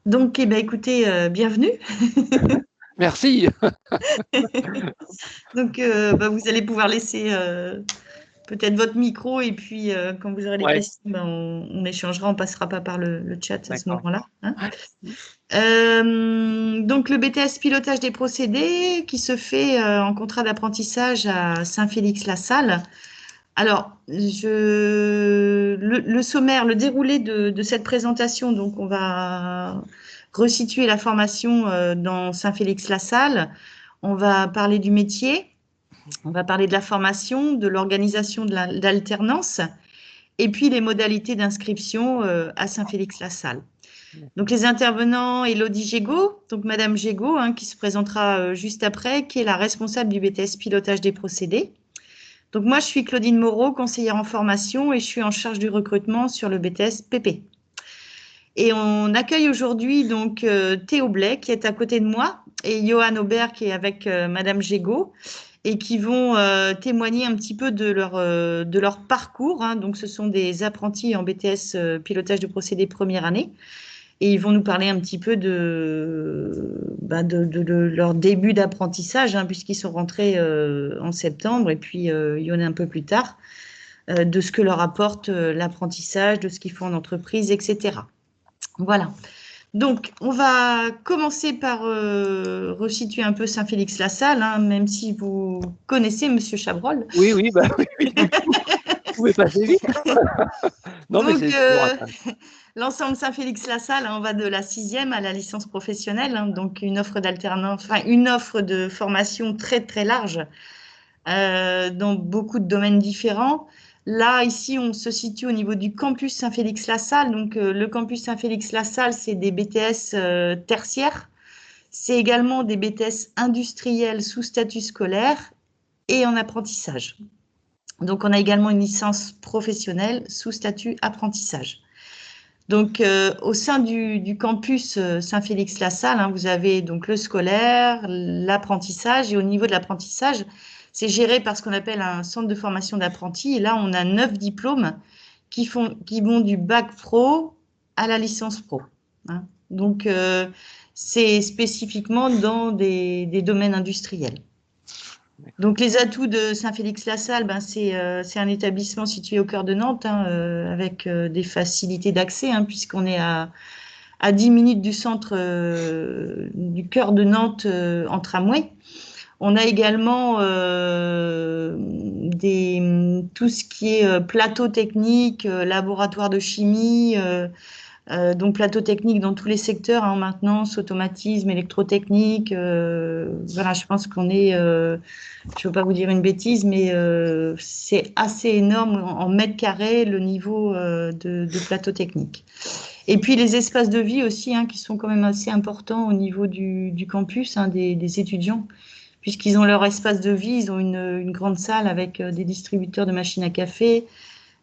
Donc, eh ben, écoutez, bienvenue. Merci. Donc, vous allez pouvoir laisser peut-être votre micro et puis quand vous aurez des Ouais, questions, on échangera, on passera pas par le chat à ce d'accord. moment-là, hein. Ouais. Donc, le BTS pilotage des procédés qui se fait en contrat d'apprentissage à Saint-Félix-la-Salle. Alors, le sommaire, le déroulé de cette présentation, donc on va resituer la formation dans Saint-Félix-la-Salle. On va parler du métier, on va parler de la formation, de l'organisation de l'alternance et puis les modalités d'inscription à Saint-Félix-la-Salle. Donc les intervenants, Élodie Gégaud, donc Madame Gégaud, hein, qui se présentera juste après, qui est la responsable du BTS pilotage des procédés. Donc moi, je suis Claudine Moreau, conseillère en formation et je suis en charge du recrutement sur le BTS PP. Et on accueille aujourd'hui donc Théo Blais qui est à côté de moi et Johan Aubert qui est avec Madame Gégaud et qui vont témoigner un petit peu de leur parcours, hein. Donc ce sont des apprentis en BTS pilotage de procédés première année. Et ils vont nous parler un petit peu de leur début d'apprentissage, hein, puisqu'ils sont rentrés en septembre et puis il y en a un peu plus tard, de ce que leur apporte l'apprentissage, de ce qu'ils font en entreprise, etc. Voilà. Donc, on va commencer par resituer un peu Saint-Félix-la-Salle, hein, même si vous connaissez Monsieur Chabrol. Oui, oui, bah oui, oui. Vous pouvez passer vite. Non, mais Donc, c'est toujours intéressant. l'ensemble Saint-Félix-la-Salle, on va de la 6e à la licence professionnelle, hein, donc une offre d'alternance, enfin une offre de formation très très large dans beaucoup de domaines différents. Là, ici, on se situe au niveau du campus Saint-Félix-la-Salle. Donc, le campus Saint-Félix-la-Salle, c'est des BTS tertiaires. C'est également des BTS industriels sous statut scolaire et en apprentissage. Donc, on a également une licence professionnelle sous statut apprentissage. Donc, au sein du campus Saint-Félix-la-Salle, hein, vous avez donc le scolaire, l'apprentissage, et au niveau de l'apprentissage, c'est géré par ce qu'on appelle un centre de formation d'apprentis. Et là, on a 9 diplômes qui vont du bac pro à la licence pro, hein. Donc, c'est spécifiquement dans des domaines industriels. Donc, les atouts de Saint-Félix-la-Salle, c'est un établissement situé au cœur de Nantes, hein, avec des facilités d'accès, hein, puisqu'on est à 10 minutes du centre du cœur de Nantes en tramway. On a également tout ce qui est plateau technique, laboratoire de chimie, donc plateau technique dans tous les secteurs, hein, maintenance, automatisme, électrotechnique. Voilà, je pense qu'on est, je ne veux pas vous dire une bêtise, mais c'est assez énorme en mètres carrés le niveau de plateau technique. Et puis les espaces de vie aussi, hein, qui sont quand même assez importants au niveau du campus, hein, des étudiants, puisqu'ils ont leur espace de vie, ils ont une grande salle avec des distributeurs de machines à café,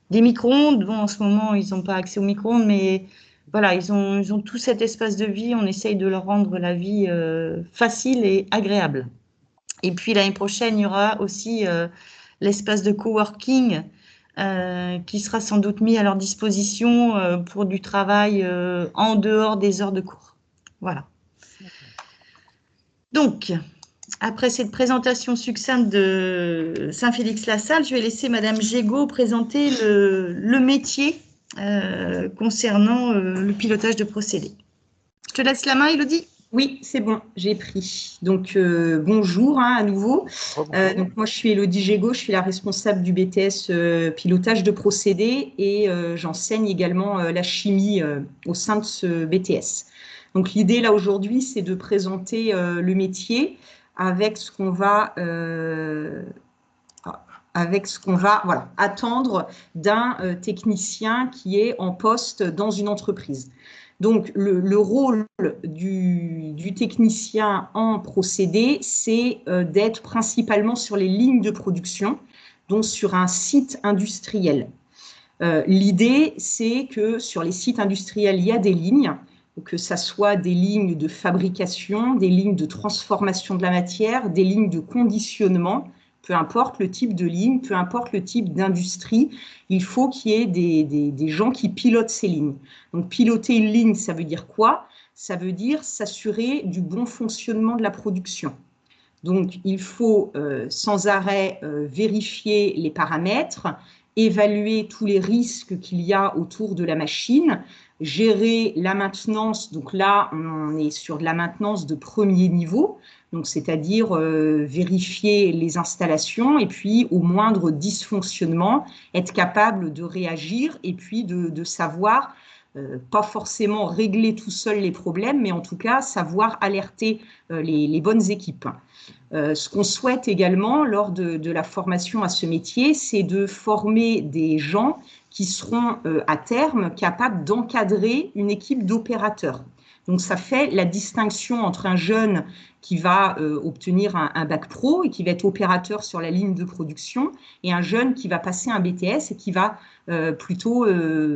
des micro-ondes. Bon, en ce moment, ils n'ont pas accès aux micro-ondes, mais voilà, ils ont tout cet espace de vie. On essaye de leur rendre la vie facile et agréable. Et puis l'année prochaine, il y aura aussi l'espace de coworking qui sera sans doute mis à leur disposition pour du travail en dehors des heures de cours. Voilà. Donc, après cette présentation succincte de Saint-Félix-la-Salle, je vais laisser Madame Gégaud présenter le métier concernant le pilotage de procédés. Je te laisse la main, Élodie. Oui, c'est bon, j'ai pris. Donc, bonjour à nouveau. Donc, moi, je suis Élodie Gégaud, je suis la responsable du BTS pilotage de procédés et j'enseigne également la chimie au sein de ce BTS. Donc, l'idée là aujourd'hui, c'est de présenter le métier avec ce qu'on va voilà, attendre d'un technicien qui est en poste dans une entreprise. Donc, le rôle du technicien en procédé, c'est d'être principalement sur les lignes de production, donc sur un site industriel. L'idée, c'est que sur les sites industriels, il y a des lignes, que ça soit des lignes de fabrication, des lignes de transformation de la matière, des lignes de conditionnement. Peu importe le type de ligne, peu importe le type d'industrie, il faut qu'il y ait des gens qui pilotent ces lignes. Donc, piloter une ligne, ça veut dire quoi? ça veut dire s'assurer du bon fonctionnement de la production. Donc, il faut sans arrêt vérifier les paramètres, évaluer tous les risques qu'il y a autour de la machine, gérer la maintenance. Donc là, on est sur de la maintenance de premier niveau, donc c'est-à-dire vérifier les installations et puis au moindre dysfonctionnement, être capable de réagir et puis de savoir pas forcément régler tout seul les problèmes, mais en tout cas savoir alerter les bonnes équipes. Ce qu'on souhaite également lors de la formation à ce métier, c'est de former des gens qui seront à terme capables d'encadrer une équipe d'opérateurs. Donc ça fait la distinction entre un jeune qui va obtenir un bac pro et qui va être opérateur sur la ligne de production et un jeune qui va passer un BTS et qui va plutôt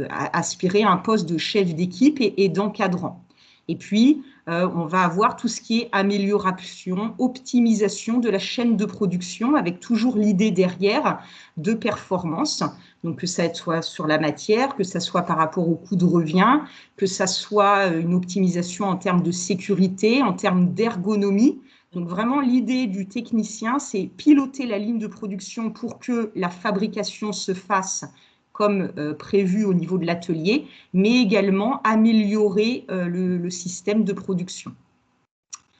aspirer à un poste de chef d'équipe et d'encadrant. Et puis, on va avoir tout ce qui est amélioration, optimisation de la chaîne de production avec toujours l'idée derrière de performance. Donc, que ça soit sur la matière, que ça soit par rapport au coût de revient, que ça soit une optimisation en termes de sécurité, en termes d'ergonomie. Donc, vraiment, l'idée du technicien, c'est piloter la ligne de production pour que la fabrication se fasse comme prévu au niveau de l'atelier, mais également améliorer le système de production.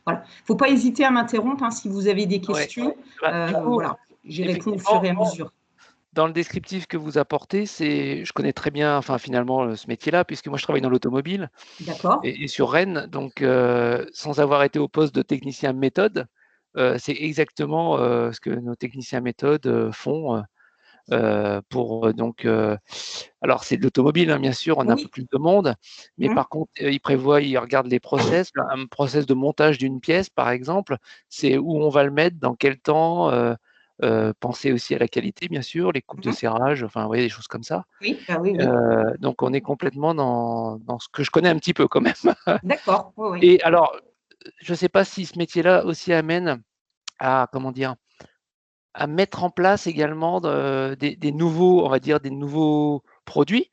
Voilà. Il ne faut pas hésiter à m'interrompre si vous avez des questions. Ouais. Voilà. J'y réponds au fur et à mesure. Dans le descriptif que vous apportez, je connais très bien, enfin finalement, ce métier-là, puisque moi je travaille dans l'automobile et sur Rennes, donc sans avoir été au poste de technicien méthode, c'est exactement ce que nos techniciens méthode font pour donc. Alors c'est de l'automobile, bien sûr, on a un peu plus de monde, mais par contre, ils regardent les process, un process de montage d'une pièce, par exemple, c'est où on va le mettre, dans quel temps. Penser aussi à la qualité, bien sûr, les coupes de serrage, enfin, vous voyez, des choses comme ça. Oui. Donc, on est complètement dans ce que je connais un petit peu quand même. D'accord. Oui. Et alors, je ne sais pas si ce métier-là aussi amène à, comment dire, à mettre en place également des nouveaux, on va dire, des nouveaux produits,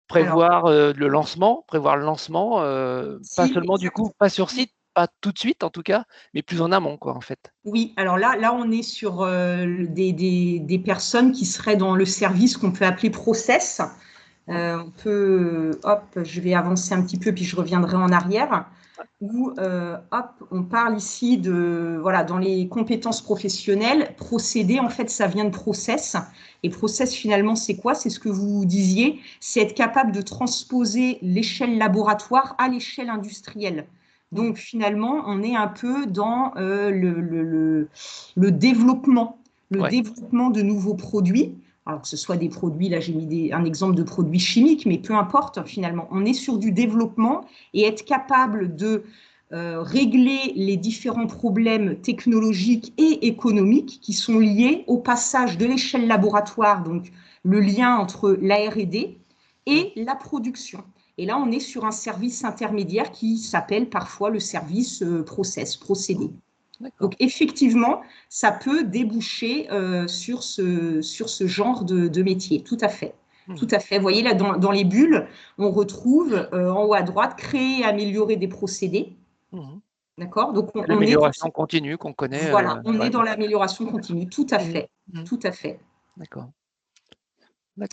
prévoir le lancement, pas seulement du coup, pas sur site, pas tout de suite en tout cas, mais plus en amont, quoi, en fait. Oui, alors là on est sur des personnes qui seraient dans le service qu'on peut appeler process. On peut, je vais avancer un petit peu puis je reviendrai en arrière. Où, on parle ici de, voilà, dans les compétences professionnelles, procédé, en fait, ça vient de process. Et process, finalement, c'est quoi? C'est ce que vous disiez, c'est être capable de transposer l'échelle laboratoire à l'échelle industrielle. Donc, finalement, on est un peu dans le développement, développement de nouveaux produits. Alors que ce soit des produits, là j'ai mis un exemple de produits chimiques, mais peu importe finalement, on est sur du développement et être capable de régler les différents problèmes technologiques et économiques qui sont liés au passage de l'échelle laboratoire, donc le lien entre la R&D et la production. Et là, on est sur un service intermédiaire qui s'appelle parfois le service procédé. Donc, effectivement, ça peut déboucher sur ce genre de métier, tout à fait. Tout à fait. Vous voyez, là, dans les bulles, on retrouve en haut à droite, créer et améliorer des procédés. D'accord? Donc, l'amélioration continue qu'on connaît. Voilà, on est dans l'amélioration continue, tout à fait. Tout à fait. D'accord.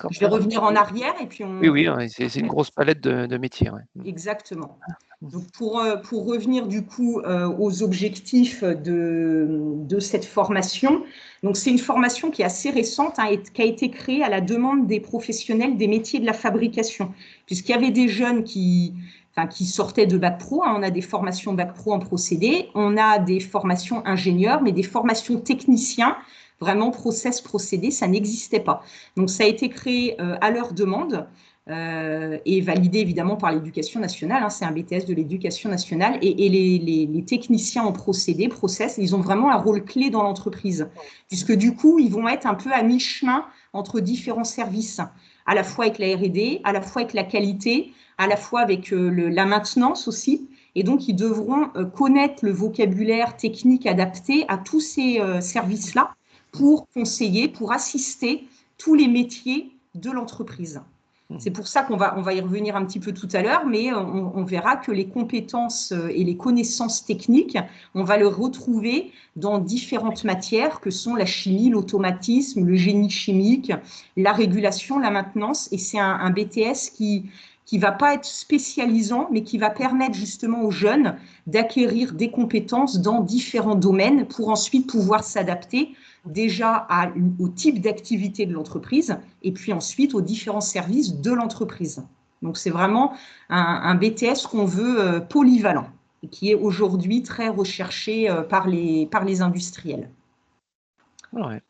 Je vais revenir en arrière et puis on… Oui, c'est une grosse palette de métiers. Ouais. Exactement. Donc pour revenir du coup aux objectifs de cette formation, donc c'est une formation qui est assez récente et qui a été créée à la demande des professionnels des métiers de la fabrication, puisqu'il y avait des jeunes qui sortaient de Bac Pro, on a des formations Bac Pro en procédé, on a des formations ingénieurs, mais des formations techniciens, vraiment procédé, ça n'existait pas. Donc ça a été créé à leur demande. Et validé évidemment par l'éducation nationale, c'est un BTS de l'éducation nationale, et les techniciens en process, ils ont vraiment un rôle clé dans l'entreprise, puisque du coup, ils vont être un peu à mi-chemin entre différents services, à la fois avec la R&D, à la fois avec la qualité, à la fois avec la maintenance aussi, et donc ils devront connaître le vocabulaire technique adapté à tous ces services-là pour conseiller, pour assister tous les métiers de l'entreprise. C'est pour ça qu'on va y revenir un petit peu tout à l'heure, mais on verra que les compétences et les connaissances techniques, on va les retrouver dans différentes matières que sont la chimie, l'automatisme, le génie chimique, la régulation, la maintenance. Et c'est un BTS qui va pas être spécialisant, mais qui va permettre justement aux jeunes d'acquérir des compétences dans différents domaines pour ensuite pouvoir s'adapter déjà au type d'activité de l'entreprise et puis ensuite aux différents services de l'entreprise. Donc, c'est vraiment un BTS qu'on veut polyvalent et qui est aujourd'hui très recherché par les industriels. Ouais.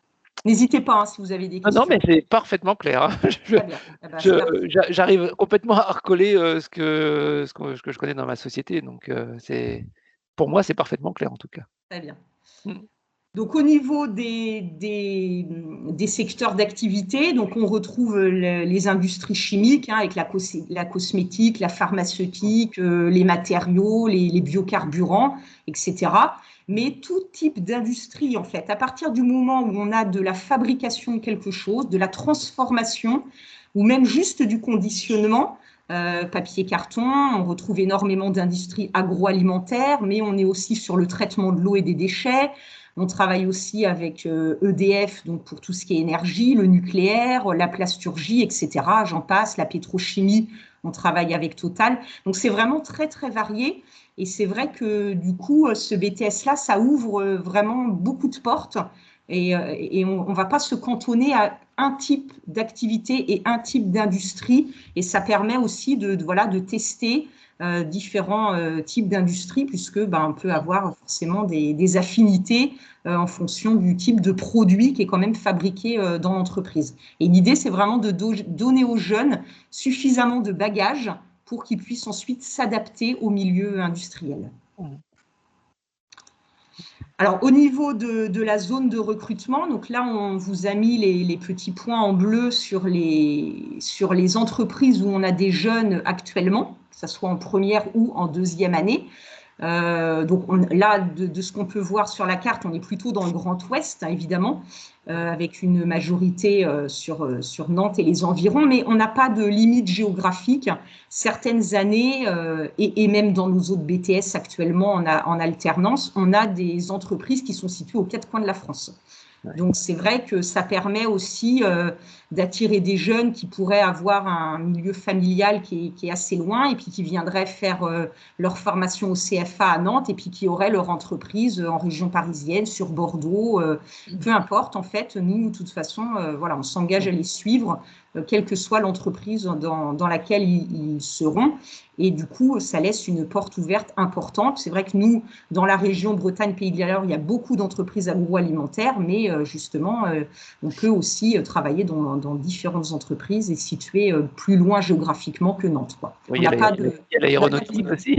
N'hésitez pas si vous avez des questions. Non, mais c'est parfaitement clair. J'arrive complètement à recoller ce que je connais dans ma société. Donc, pour moi, c'est parfaitement clair en tout cas. Très bien. Donc, au niveau des secteurs d'activité, donc on retrouve les industries chimiques avec la cosmétique, la pharmaceutique, les matériaux, les biocarburants, etc. Mais tout type d'industrie, en fait, à partir du moment où on a de la fabrication de quelque chose, de la transformation, ou même juste du conditionnement, papier, carton, on retrouve énormément d'industries agroalimentaires, mais on est aussi sur le traitement de l'eau et des déchets. On travaille aussi avec EDF, donc pour tout ce qui est énergie, le nucléaire, la plasturgie, etc. J'en passe, la pétrochimie, on travaille avec Total. Donc, c'est vraiment très, très varié. Et c'est vrai que du coup, ce BTS-là, ça ouvre vraiment beaucoup de portes. Et on ne va pas se cantonner à un type d'activité et un type d'industrie. Et ça permet aussi de tester différents types d'industries, puisque on peut avoir forcément des affinités en fonction du type de produit qui est quand même fabriqué dans l'entreprise. Et l'idée, c'est vraiment de donner aux jeunes suffisamment de bagages pour qu'ils puissent ensuite s'adapter au milieu industriel. Alors, au niveau de la zone de recrutement, donc là, on vous a mis les petits points en bleu sur les entreprises où on a des jeunes actuellement, que ce soit en première ou en deuxième année. Donc là, de ce qu'on peut voir sur la carte, on est plutôt dans le Grand Ouest, évidemment, avec une majorité sur Nantes et les environs, mais on n'a pas de limite géographique. Certaines années, et même dans nos autres BTS actuellement en alternance, on a des entreprises qui sont situées aux quatre coins de la France. Donc, c'est vrai que ça permet aussi d'attirer des jeunes qui pourraient avoir un milieu familial qui est assez loin et puis qui viendraient faire leur formation au CFA à Nantes et puis qui auraient leur entreprise en région parisienne, sur Bordeaux, peu importe. En fait, nous, de toute façon, on s'engage à les suivre, quelle que soit l'entreprise dans laquelle ils seront. Et du coup, ça laisse une porte ouverte importante. C'est vrai que nous, dans la région Bretagne-Pays de la Loire, il y a beaucoup d'entreprises agroalimentaires, mais justement, on peut aussi travailler dans différentes entreprises et situées plus loin géographiquement que Nantes. Oui, il y a l'aéronautique aussi.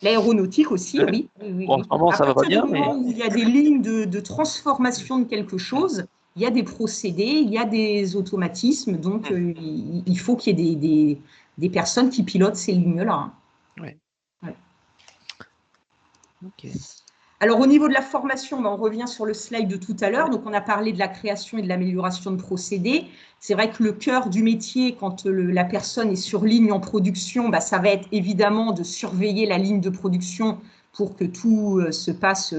L'aéronautique aussi, oui. En ce moment, ça va pas bien. À partir du moment où il y a des lignes de transformation de quelque chose, il y a des procédés, il y a des automatismes, donc il faut qu'il y ait des personnes qui pilotent ces lignes-là. Ouais. Okay. Alors, au niveau de la formation, on revient sur le slide de tout à l'heure. Donc, on a parlé de la création et de l'amélioration de procédés. C'est vrai que le cœur du métier, quand la personne est sur ligne en production, ça va être évidemment de surveiller la ligne de production pour que tout se passe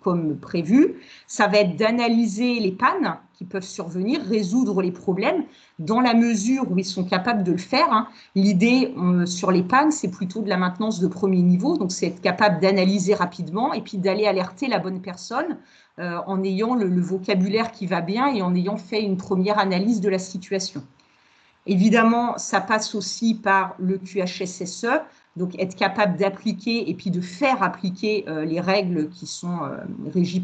comme prévu. Ça va être d'analyser les pannes qui peuvent survenir, résoudre les problèmes dans la mesure où ils sont capables de le faire. L'idée sur les pannes, c'est plutôt de la maintenance de premier niveau, donc c'est être capable d'analyser rapidement et puis d'aller alerter la bonne personne en ayant le vocabulaire qui va bien et en ayant fait une première analyse de la situation. Évidemment, ça passe aussi par le QHSSE, donc être capable d'appliquer et puis de faire appliquer les règles qui sont régies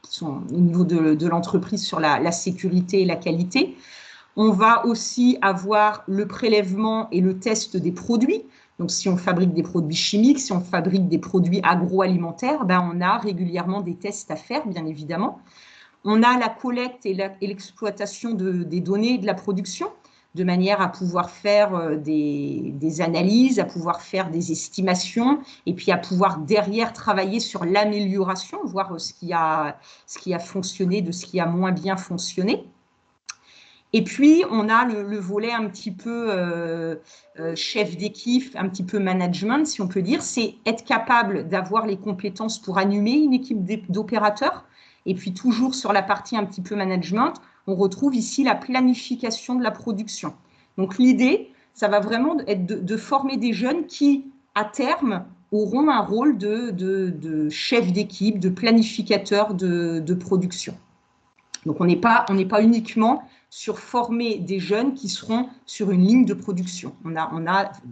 qui sont au niveau de l'entreprise sur la sécurité et la qualité. On va aussi avoir le prélèvement et le test des produits. Donc, si on fabrique des produits chimiques, si on fabrique des produits agroalimentaires, on a régulièrement des tests à faire, bien évidemment. On a la collecte et l'exploitation des données de la production, de manière à pouvoir faire des analyses, à pouvoir faire des estimations, et puis à pouvoir derrière travailler sur l'amélioration, voir ce qui a fonctionné de ce qui a moins bien fonctionné. Et puis, on a le volet un petit peu chef d'équipe, un petit peu management, si on peut dire, c'est être capable d'avoir les compétences pour animer une équipe d'opérateurs. Et puis, toujours sur la partie un petit peu management, on retrouve ici la planification de la production. Donc, l'idée, ça va vraiment être de former des jeunes qui, à terme, auront un rôle de chef d'équipe, de planificateur de production. Donc, on n'est pas uniquement sur former des jeunes qui seront sur une ligne de production.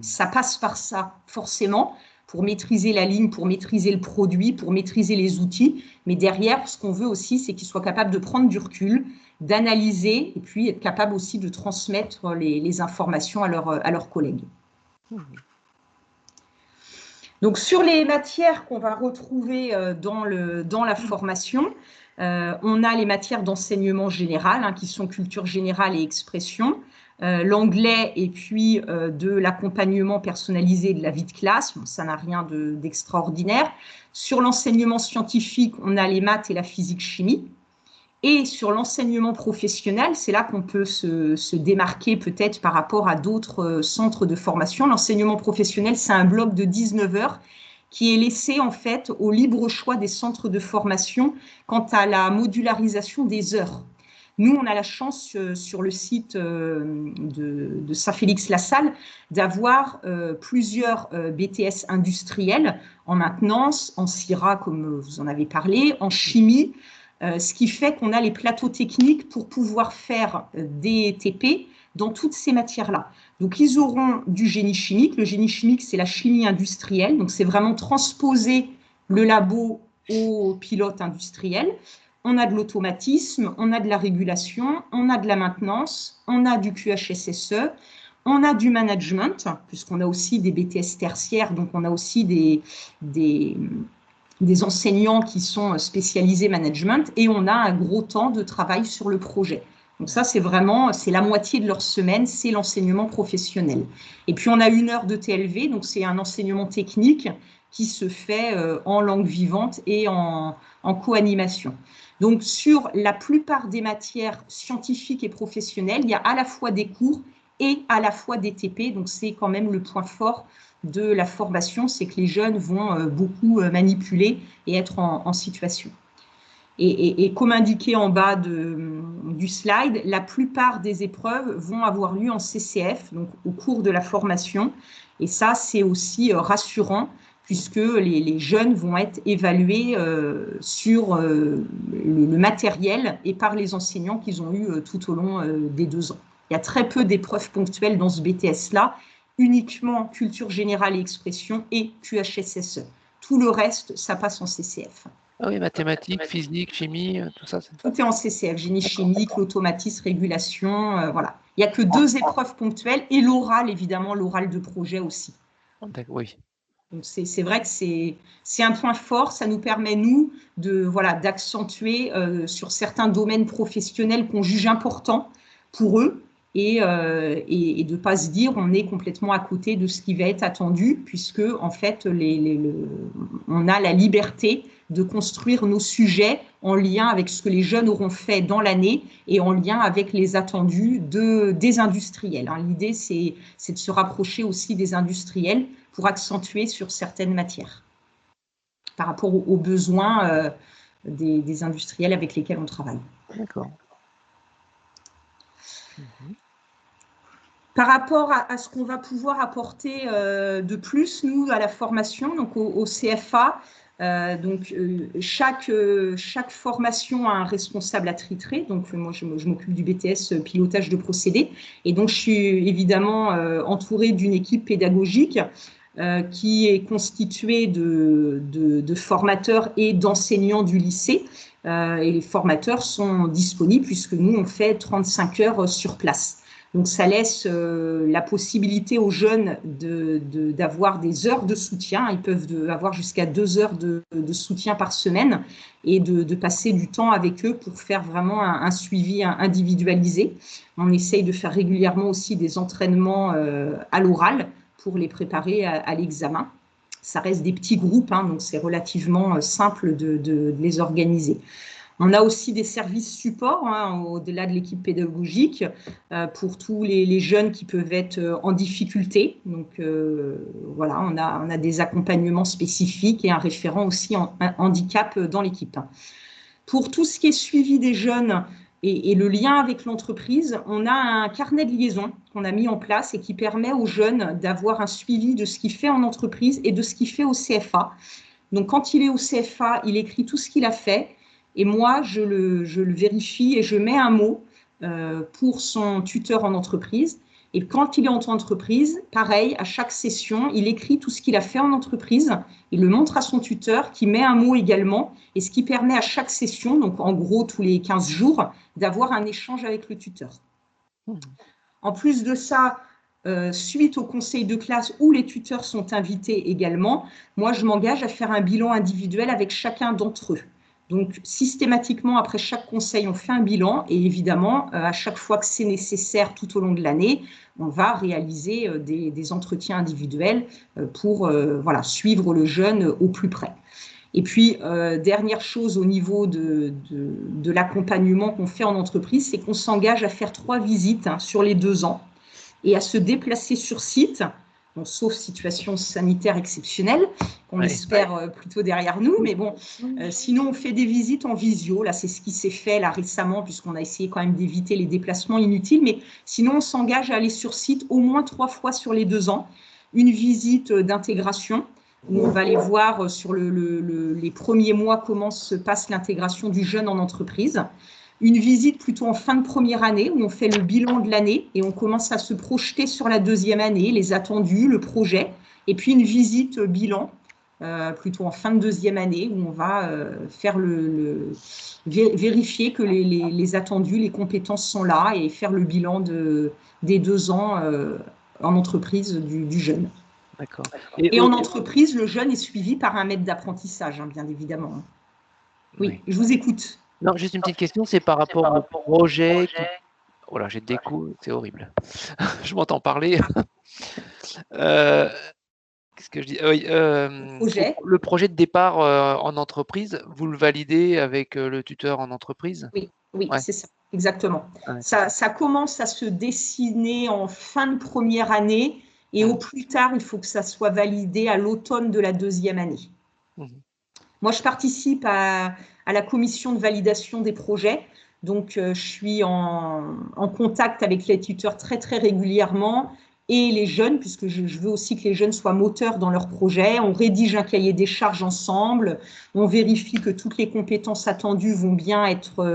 Ça passe par ça, forcément, pour maîtriser la ligne, pour maîtriser le produit, pour maîtriser les outils. Mais derrière, ce qu'on veut aussi, c'est qu'ils soient capables de prendre du recul, d'analyser et puis être capables aussi de transmettre les informations à leurs collègues. Donc, sur les matières qu'on va retrouver dans la formation, on a les matières d'enseignement général, qui sont culture générale et expression, l'anglais et puis de l'accompagnement personnalisé de la vie de classe. Bon, ça n'a rien d'extraordinaire. Sur l'enseignement scientifique, on a les maths et la physique-chimie. Et sur l'enseignement professionnel, c'est là qu'on peut se démarquer peut-être par rapport à d'autres centres de formation. L'enseignement professionnel, c'est un bloc de 19 heures qui est laissé en fait au libre choix des centres de formation quant à la modularisation des heures. Nous, on a la chance sur le site de Saint-Félix-la-Salle d'avoir plusieurs BTS industriels en maintenance, en CIRA, comme vous en avez parlé, en chimie, ce qui fait qu'on a les plateaux techniques pour pouvoir faire des TP dans toutes ces matières-là. Donc, ils auront du génie chimique. Le génie chimique, c'est la chimie industrielle. Donc, c'est vraiment transposer le labo au pilote industriel. On a de l'automatisme, on a de la régulation, on a de la maintenance, on a du QHSSE, on a du management, puisqu'on a aussi des BTS tertiaires, donc on a aussi des enseignants qui sont spécialisés management, et on a un gros temps de travail sur le projet. Donc ça, c'est la moitié de leur semaine, c'est l'enseignement professionnel. Et puis, on a 1 heure de TLV, donc c'est un enseignement technique qui se fait en langue vivante et en co-animation. Donc, sur la plupart des matières scientifiques et professionnelles, il y a à la fois des cours et à la fois des TP. Donc, c'est quand même le point fort de la formation, c'est que les jeunes vont beaucoup manipuler et être en situation. Et comme indiqué en bas du slide, la plupart des épreuves vont avoir lieu en CCF, donc au cours de la formation. Et ça, c'est aussi rassurant, puisque les jeunes vont être évalués sur le matériel et par les enseignants qu'ils ont eu tout au long des 2 ans. Il y a très peu d'épreuves ponctuelles dans ce BTS-là, uniquement culture générale et expression et QHSSE. Tout le reste, ça passe en CCF. Ah oui, mathématiques, physique, chimie, tout ça. Tout est en CCF, génie chimique, l'automatisme, régulation, voilà. Il n'y a que 2 épreuves ponctuelles et l'oral, évidemment, l'oral de projet aussi. Oui. Donc, c'est vrai que c'est un point fort, ça nous permet, nous, d'accentuer sur certains domaines professionnels qu'on juge importants pour eux et de ne pas se dire on est complètement à côté de ce qui va être attendu, puisque, en fait, on a la liberté de construire nos sujets en lien avec ce que les jeunes auront fait dans l'année et en lien avec les attendus des industriels. L'idée, c'est de se rapprocher aussi des industriels pour accentuer sur certaines matières par rapport aux besoins des industriels avec lesquels on travaille. D'accord. Par rapport à ce qu'on va pouvoir apporter de plus, nous, à la formation, donc au CFA, chaque formation a un responsable attitré. Donc, moi, je m'occupe du BTS pilotage de procédés. Et donc, je suis évidemment entourée d'une équipe pédagogique qui est constituée de formateurs et d'enseignants du lycée. Et les formateurs sont disponibles puisque nous, on fait 35 heures sur place. Donc, ça laisse la possibilité aux jeunes d'avoir des heures de soutien. Ils peuvent avoir jusqu'à 2 heures de soutien par semaine et de passer du temps avec eux pour faire vraiment un suivi individualisé. On essaye de faire régulièrement aussi des entraînements à l'oral pour les préparer à l'examen. Ça reste des petits groupes, donc c'est relativement simple de les organiser. On a aussi des services support, hein, au-delà de l'équipe pédagogique, pour tous les jeunes qui peuvent être en difficulté. Donc, voilà, on a des accompagnements spécifiques et un référent aussi en handicap dans l'équipe. Pour tout ce qui est suivi des jeunes et le lien avec l'entreprise, on a un carnet de liaison qu'on a mis en place et qui permet aux jeunes d'avoir un suivi de ce qu'il fait en entreprise et de ce qu'il fait au CFA. Donc, quand il est au CFA, il écrit tout ce qu'il a fait. Et moi, je le vérifie et je mets un mot pour son tuteur en entreprise. Et quand il est en entreprise, pareil, à chaque session, il écrit tout ce qu'il a fait en entreprise. Il le montre à son tuteur qui met un mot également. Et ce qui permet à chaque session, donc en gros tous les 15 jours, d'avoir un échange avec le tuteur. En plus de ça, suite au conseil de classe où les tuteurs sont invités également, moi, je m'engage à faire un bilan individuel avec chacun d'entre eux. Donc, systématiquement, après chaque conseil, on fait un bilan et évidemment, à chaque fois que c'est nécessaire tout au long de l'année, on va réaliser des entretiens individuels pour voilà, suivre le jeune au plus près. Et puis, dernière chose au niveau de l'accompagnement qu'on fait en entreprise, c'est qu'on s'engage à faire 3 visites sur les 2 ans et à se déplacer sur site. Bon, sauf situation sanitaire exceptionnelle, qu'on espère plutôt derrière nous. Mais bon, sinon, on fait des visites en visio. Là, c'est ce qui s'est fait là récemment, puisqu'on a essayé quand même d'éviter les déplacements inutiles. Mais sinon, on s'engage à aller sur site au moins 3 fois sur les 2 ans. Une visite d'intégration, où on va aller voir sur les premiers mois comment se passe l'intégration du jeune en entreprise. Une visite plutôt en fin de première année où on fait le bilan de l'année et on commence à se projeter sur la 2e année, les attendus, le projet. Et puis une visite bilan plutôt en fin de 2e année où on va faire vérifier que les attendus, les compétences sont là et faire le bilan des 2 ans en entreprise du jeune. D'accord. Et en entreprise, le jeune est suivi par un maître d'apprentissage, hein, bien évidemment. Oui, je vous écoute. Non, juste une petite question, c'est par rapport au projet qui... Oh là, j'ai des coups, c'est horrible. Je m'entends parler. Qu'est-ce que je dis? Oui, le projet de départ en entreprise, vous le validez avec le tuteur en entreprise? Oui, c'est ça, exactement. Ça commence à se dessiner en fin de première année et au plus tard, il faut que ça soit validé à l'automne de la 2e année. Moi, je participe à la commission de validation des projets. Donc, je suis en contact avec les tuteurs très, très régulièrement et les jeunes, puisque je veux aussi que les jeunes soient moteurs dans leurs projets. On rédige un cahier des charges ensemble. On vérifie que toutes les compétences attendues vont bien être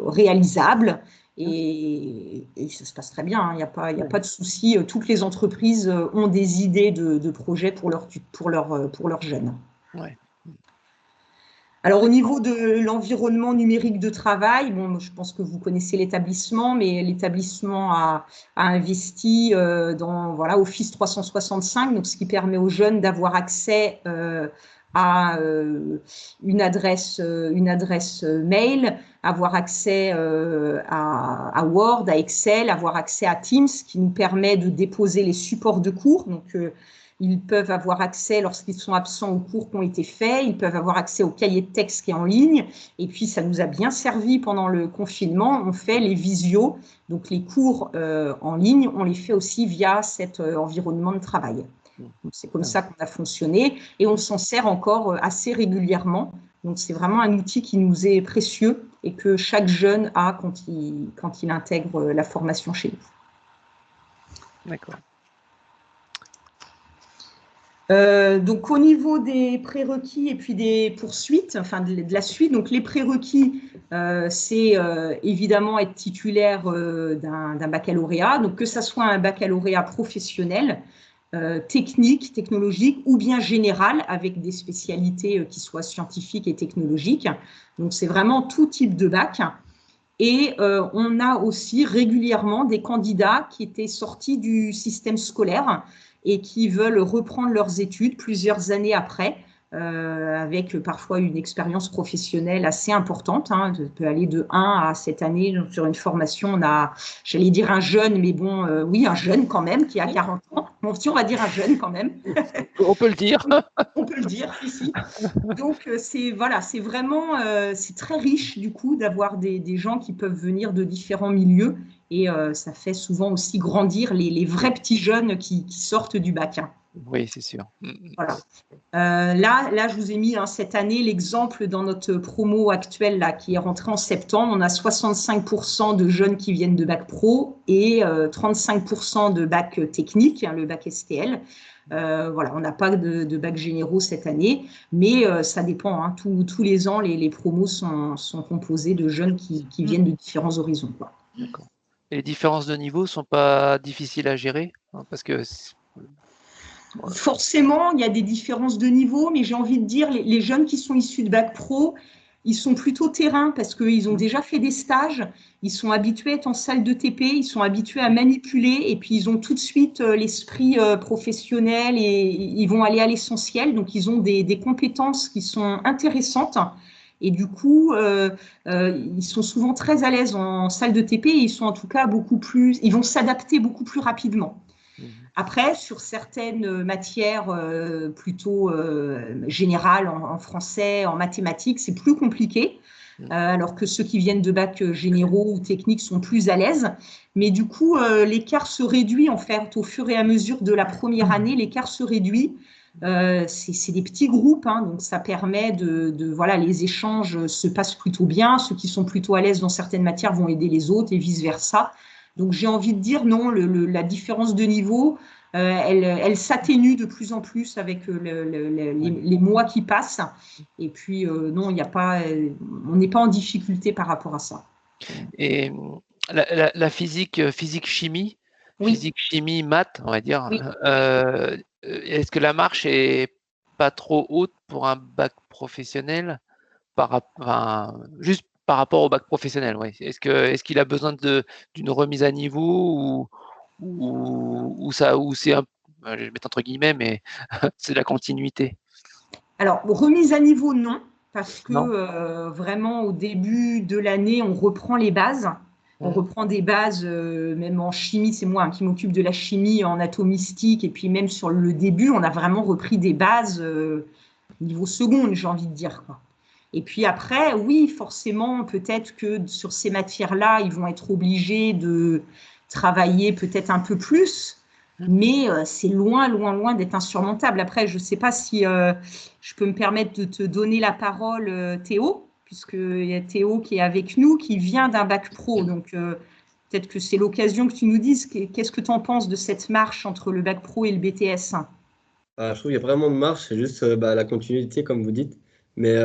réalisables. Et ça se passe très bien, hein. Il n'y a pas de souci. Toutes les entreprises ont des idées de projets pour leurs jeunes. Ouais. Alors, au niveau de l'environnement numérique de travail, bon, je pense que vous connaissez l'établissement, mais l'établissement a investi dans Office 365, donc ce qui permet aux jeunes d'avoir accès à une adresse mail, avoir accès à Word, à Excel, avoir accès à Teams, qui nous permet de déposer les supports de cours. Donc, ils peuvent avoir accès, lorsqu'ils sont absents, aux cours qui ont été faits. Ils peuvent avoir accès au cahier de texte qui est en ligne. Et puis, ça nous a bien servi pendant le confinement. On fait les visios, donc les cours en ligne, on les fait aussi via cet environnement de travail. C'est comme ça qu'on a fonctionné et on s'en sert encore assez régulièrement. Donc, c'est vraiment un outil qui nous est précieux et que chaque jeune a quand il intègre la formation chez nous. D'accord. Donc, au niveau des prérequis et puis des poursuites, enfin de la suite, donc les prérequis, c'est évidemment être titulaire d'un baccalauréat, donc que ça soit un baccalauréat professionnel, technique, technologique ou bien général avec des spécialités qui soient scientifiques et technologiques. Donc, c'est vraiment tout type de bac. Et on a aussi régulièrement des candidats qui étaient sortis du système scolaire et qui veulent reprendre leurs études plusieurs années après, avec parfois une expérience professionnelle assez importante. Hein, ça peut aller de 1 à 7 années. Sur une formation, on a, j'allais dire un jeune, mais bon, oui, un jeune quand même, qui a 40 ans. Bon, si on va dire un jeune quand même. On peut le dire. On peut le dire, ici. Donc, c'est vraiment c'est très riche du coup d'avoir des gens qui peuvent venir de différents milieux et ça fait souvent aussi grandir les vrais petits jeunes qui sortent du bac. Hein. Oui, c'est sûr. Voilà. Là, je vous ai mis cette année l'exemple dans notre promo actuelle là, qui est rentrée en septembre. On a 65% de jeunes qui viennent de bac pro et 35% de bac technique, hein, le bac STL. Voilà, on n'a pas de bac généraux cette année, mais ça dépend. Hein. Tous les ans, les promos sont composés de jeunes qui viennent de différents horizons. D'accord. Et les différences de niveau ne sont pas difficiles à gérer, hein, parce que forcément, il y a des différences de niveau, mais j'ai envie de dire, les jeunes qui sont issus de bac pro, ils sont plutôt terrain parce qu'ils ont déjà fait des stages, ils sont habitués à être en salle de TP, ils sont habitués à manipuler et puis ils ont tout de suite l'esprit professionnel et ils vont aller à l'essentiel. Donc, ils ont des compétences qui sont intéressantes. Et du coup, ils sont souvent très à l'aise en salle de TP et ils sont en tout cas ils vont s'adapter beaucoup plus rapidement. Après, sur certaines matières plutôt générales en français, en mathématiques, c'est plus compliqué, alors que ceux qui viennent de bacs généraux ou techniques sont plus à l'aise. Mais du coup, l'écart se réduit en fait au fur et à mesure de la première année. L'écart se réduit. C'est des petits groupes, hein, donc ça permet voilà, les échanges se passent plutôt bien. Ceux qui sont plutôt à l'aise dans certaines matières vont aider les autres et vice-versa. Donc, j'ai envie de dire non, la différence de niveau, elle s'atténue de plus en plus avec les mois qui passent. Et puis, non, on n'est pas en difficulté par rapport à ça. Et la physique-chimie, oui. physique-chimie, maths, on va dire, oui. Est-ce que la marche est pas trop haute pour un bac professionnel juste par rapport au bac professionnel, ouais. Est-ce qu'il a besoin d'une remise à niveau ou c'est je vais mettre entre guillemets, mais c'est de la continuité? Alors, remise à niveau, non, parce que vraiment au début de l'année, on reprend les bases. On reprend des bases, même en chimie, c'est moi qui m'occupe de la chimie en atomistique, et puis même sur le début, on a vraiment repris des bases niveau seconde, j'ai envie de dire, quoi. Et puis après, oui, forcément, peut-être que sur ces matières-là, ils vont être obligés de travailler peut-être un peu plus, mais c'est loin, loin, loin d'être insurmontable. Après, je ne sais pas si je peux me permettre de te donner la parole, Théo, puisqu'il y a Théo qui est avec nous, qui vient d'un bac pro. Donc, peut-être que c'est l'occasion que tu nous dises qu'est-ce que tu en penses de cette marche entre le bac pro et le BTS. Je trouve qu'il y a vraiment de marche, c'est juste la continuité, comme vous dites. Mais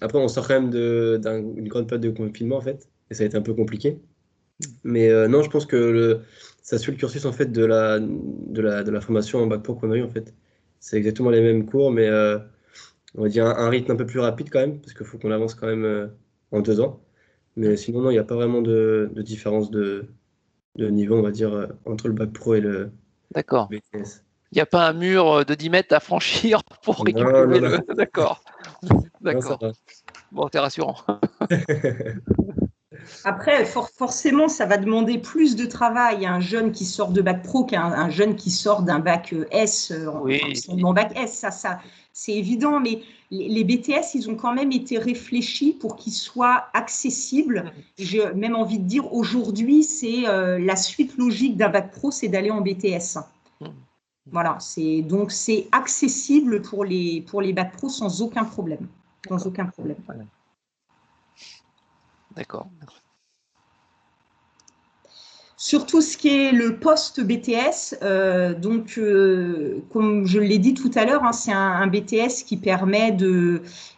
après, on sort quand même d'une grande période de confinement, en fait, et ça a été un peu compliqué. Mais non, je pense que ça suit le cursus, en fait, de la formation en bac pro qu'on a eu, en fait. C'est exactement les mêmes cours, mais on va dire un rythme un peu plus rapide quand même, parce qu'il faut qu'on avance quand même en 2 ans. Mais sinon, non, il n'y a pas vraiment de différence de niveau, on va dire, entre le bac pro et le BTS. Il n'y a pas un mur de 10 mètres à franchir pour récupérer non. D'accord. D'accord. Bon, t'es rassurant. Après, forcément, ça va demander plus de travail à un jeune qui sort de bac pro qu'un jeune qui sort d'un bac S, en bac S. Ça, c'est évident, mais les BTS, ils ont quand même été réfléchis pour qu'ils soient accessibles. J'ai même envie de dire, aujourd'hui, c'est la suite logique d'un bac pro, c'est d'aller en BTS. Voilà, donc c'est accessible pour les bacs pro sans aucun problème. Sans aucun problème. D'accord. Sur tout ce qui est le post-BTS, comme je l'ai dit tout à l'heure, hein, c'est un BTS qui permet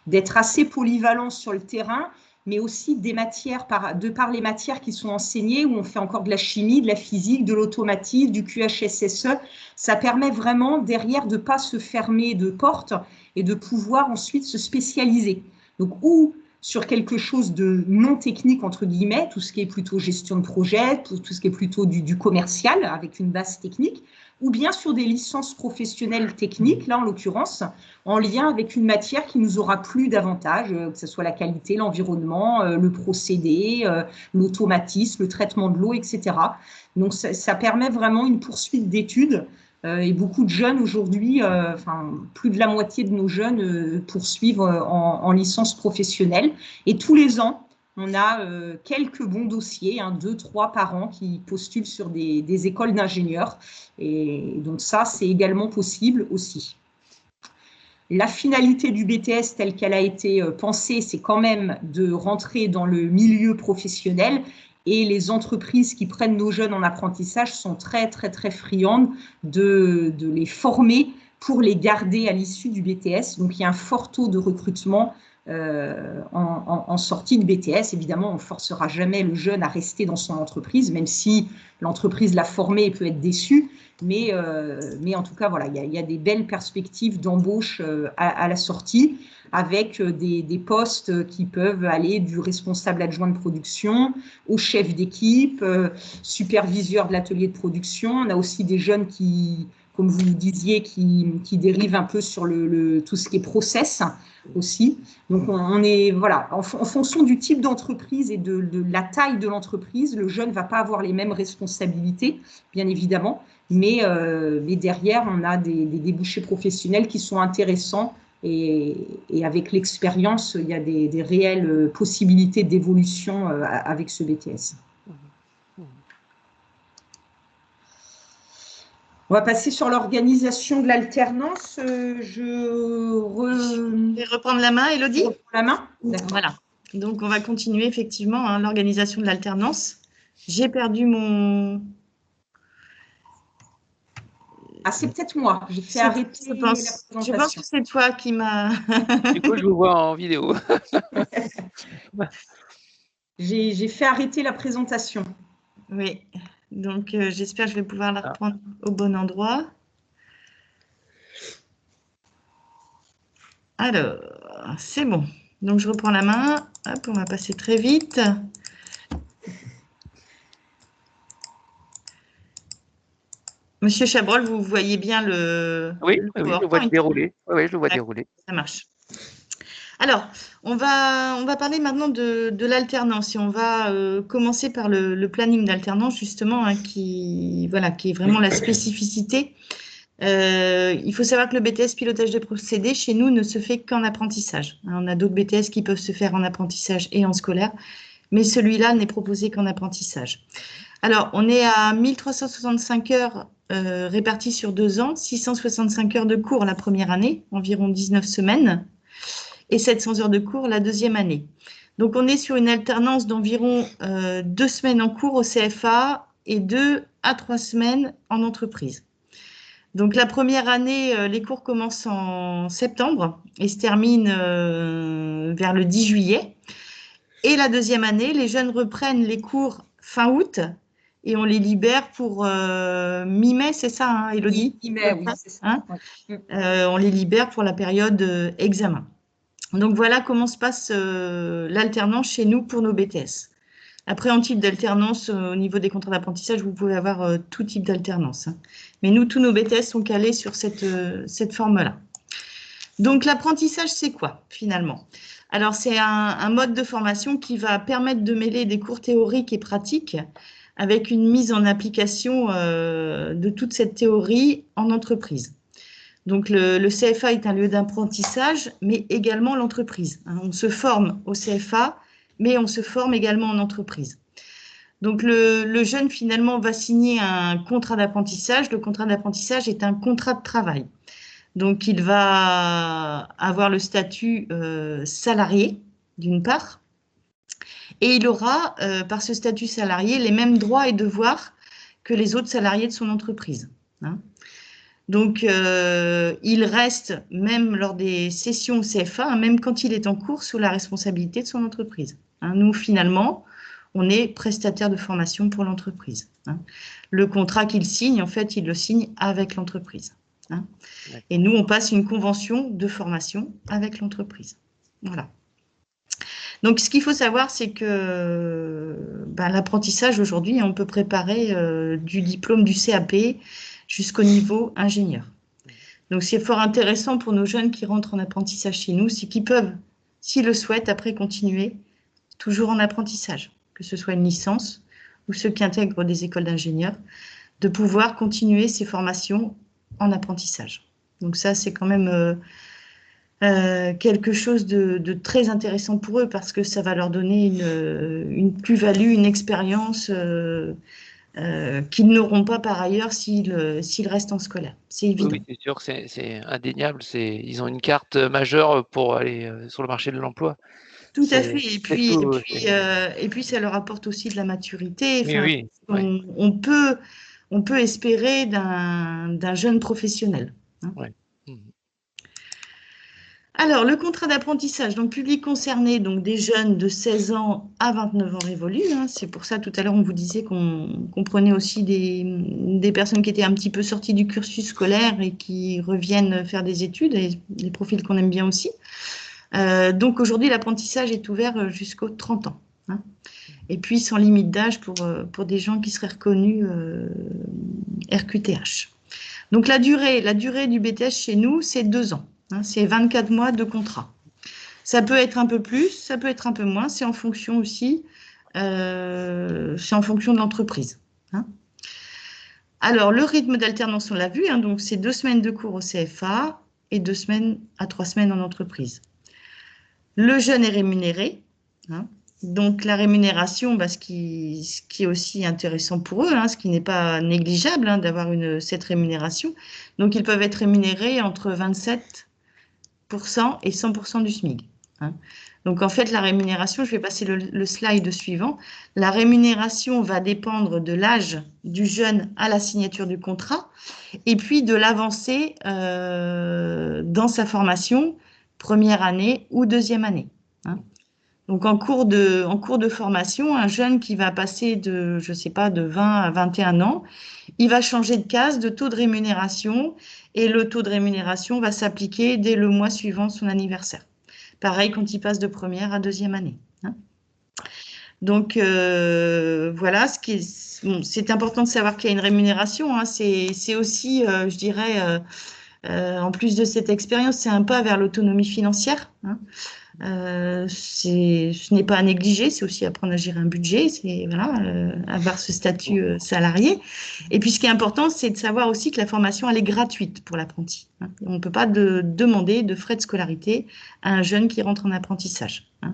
d'être assez polyvalent sur le terrain, mais aussi des matières, de par les matières qui sont enseignées, où on fait encore de la chimie, de la physique, de l'automatisme, du QHSSE. Ça permet vraiment derrière de ne pas se fermer de porte et de pouvoir ensuite se spécialiser. Donc, sur quelque chose de non technique, entre guillemets, tout ce qui est plutôt gestion de projet, tout ce qui est plutôt du commercial avec une base technique, ou bien sur des licences professionnelles techniques, là en l'occurrence, en lien avec une matière qui nous aura plu davantage, que ce soit la qualité, l'environnement, le procédé, l'automatisme, le traitement de l'eau, etc. Donc ça permet vraiment une poursuite d'études Et beaucoup de jeunes aujourd'hui, enfin, plus de la moitié de nos jeunes poursuivent en licence professionnelle. Et tous les ans, on a quelques bons dossiers, 2, 3 par an, qui postulent sur des écoles d'ingénieurs. Et donc ça, c'est également possible aussi. La finalité du BTS telle qu'elle a été pensée, c'est quand même de rentrer dans le milieu professionnel. Et les entreprises qui prennent nos jeunes en apprentissage sont très, très, très friandes de les former pour les garder à l'issue du BTS. Donc, il y a un fort taux de recrutement en sortie de BTS. Évidemment, on ne forcera jamais le jeune à rester dans son entreprise, même si l'entreprise l'a formé et peut être déçue. Mais en tout cas, voilà, il y a des belles perspectives d'embauche à la sortie, avec des postes qui peuvent aller du responsable adjoint de production au chef d'équipe, superviseur de l'atelier de production. On a aussi des jeunes qui, comme vous le disiez, qui dérivent un peu sur tout ce qui est process aussi. Donc, on est, voilà, en fonction du type d'entreprise et de la taille de l'entreprise, le jeune ne va pas avoir les mêmes responsabilités, bien évidemment, mais derrière, on a des débouchés professionnels qui sont intéressants et avec l'expérience, il y a des réelles possibilités d'évolution avec ce BTS. On va passer sur l'organisation de l'alternance. Je vais reprendre la main, Élodie. La main. Voilà. Donc, on va continuer effectivement l'organisation de l'alternance. J'ai perdu mon... Ah, c'est peut-être moi. J'ai fait arrêter la présentation. Je pense que c'est toi qui m'as... Du coup, je vous vois en vidéo. J'ai fait arrêter la présentation. Oui. Donc, j'espère que je vais pouvoir la reprendre au bon endroit. Alors, c'est bon. Donc, je reprends la main. Hop, on va passer très vite. Monsieur Chabrol, vous voyez bien le... Oui, je le vois dérouler. Oui, je le vois dérouler. Ça marche. Alors, on va parler maintenant de l'alternance et on va commencer par le planning d'alternance justement, qui est vraiment la spécificité. Il faut savoir que le BTS pilotage de procédés chez nous ne se fait qu'en apprentissage. On a d'autres BTS qui peuvent se faire en apprentissage et en scolaire, mais celui-là n'est proposé qu'en apprentissage. Alors, on est à 1365 heures réparties sur 2 ans, 665 heures de cours la première année, environ 19 semaines, et 700 heures de cours la deuxième année. Donc, on est sur une alternance d'environ 2 semaines en cours au CFA et 2 à 3 semaines en entreprise. Donc, la première année, les cours commencent en septembre et se terminent vers le 10 juillet. Et la deuxième année, les jeunes reprennent les cours fin août et on les libère pour mi-mai, c'est ça, hein, Élodie? Mi-mai, oui, c'est ça. Hein, on les libère pour la période examen. Donc, voilà comment se passe l'alternance chez nous pour nos BTS. Après, en type d'alternance, au niveau des contrats d'apprentissage, vous pouvez avoir tout type d'alternance. Hein. Mais nous, tous nos BTS sont calés sur cette forme-là. Donc, l'apprentissage, c'est quoi, finalement? Alors, c'est un mode de formation qui va permettre de mêler des cours théoriques et pratiques avec une mise en application de toute cette théorie en entreprise. Donc, le CFA est un lieu d'apprentissage, mais également l'entreprise. Hein. On se forme au CFA, mais on se forme également en entreprise. Donc, le jeune, finalement, va signer un contrat d'apprentissage. Le contrat d'apprentissage est un contrat de travail. Donc, il va avoir le statut salarié, d'une part, et il aura, par ce statut salarié, les mêmes droits et devoirs que les autres salariés de son entreprise. Hein. Donc, il reste, même lors des sessions au CFA, hein, même quand il est en cours, sous la responsabilité de son entreprise. Hein, nous, finalement, on est prestataire de formation pour l'entreprise. Hein. Le contrat qu'il signe, en fait, il le signe avec l'entreprise. Hein. Et nous, on passe une convention de formation avec l'entreprise. Voilà. Donc, ce qu'il faut savoir, c'est que l'apprentissage, aujourd'hui, on peut préparer du diplôme du CAP jusqu'au niveau ingénieur. Donc, c'est fort intéressant pour nos jeunes qui rentrent en apprentissage chez nous, c'est qu'ils peuvent, s'ils le souhaitent, après continuer toujours en apprentissage, que ce soit une licence ou ceux qui intègrent des écoles d'ingénieurs, de pouvoir continuer ces formations en apprentissage. Donc ça, c'est quand même quelque chose de très intéressant pour eux parce que ça va leur donner une plus-value, une expérience qu'ils n'auront pas par ailleurs s'ils restent en scolaire. C'est évident. Oui, c'est sûr, c'est indéniable. Ils ont une carte majeure pour aller sur le marché de l'emploi. Tout à fait. Et puis, ça leur apporte aussi de la maturité. Enfin, oui. On peut espérer d'un jeune professionnel. Hein. Ouais. Alors, le contrat d'apprentissage, donc public concerné, donc des jeunes de 16 ans à 29 ans révolus. Hein, c'est pour ça, tout à l'heure, on vous disait qu'on prenait aussi des personnes qui étaient un petit peu sorties du cursus scolaire et qui reviennent faire des études, et des profils qu'on aime bien aussi. Donc, aujourd'hui, l'apprentissage est ouvert jusqu'aux 30 ans. Hein, et puis, sans limite d'âge pour des gens qui seraient reconnus RQTH. Donc, la durée du BTS chez nous, c'est 2 ans. Hein, c'est 24 mois de contrat. Ça peut être un peu plus, ça peut être un peu moins, c'est en fonction aussi, c'est en fonction de l'entreprise. Hein. Alors, le rythme d'alternance, on l'a vu, hein, donc c'est 2 semaines de cours au CFA et 2 semaines à 3 semaines en entreprise. Le jeune est rémunéré, hein, donc la rémunération, ce qui est aussi intéressant pour eux, hein, ce qui n'est pas négligeable hein, d'avoir cette rémunération. Donc, ils peuvent être rémunérés entre 27% et 100% du SMIC. Hein. Donc, en fait, la rémunération, je vais passer le slide suivant. La rémunération va dépendre de l'âge du jeune à la signature du contrat et puis de l'avancée dans sa formation, première année ou deuxième année. Hein. Donc, en cours de formation, un jeune qui va passer de, je sais pas, de 20 à 21 ans, il va changer de case, de taux de rémunération, et le taux de rémunération va s'appliquer dès le mois suivant son anniversaire. Pareil quand il passe de première à deuxième année. Hein. Donc, voilà, c'est important de savoir qu'il y a une rémunération. Hein. C'est aussi, je dirais, en plus de cette expérience, c'est un pas vers l'autonomie financière. Hein. Ce n'est pas à négliger, c'est aussi apprendre à gérer un budget, c'est avoir ce statut salarié. Et puis ce qui est important, c'est de savoir aussi que la formation, elle est gratuite pour l'apprenti. Hein. On ne peut pas demander de frais de scolarité à un jeune qui rentre en apprentissage. Hein.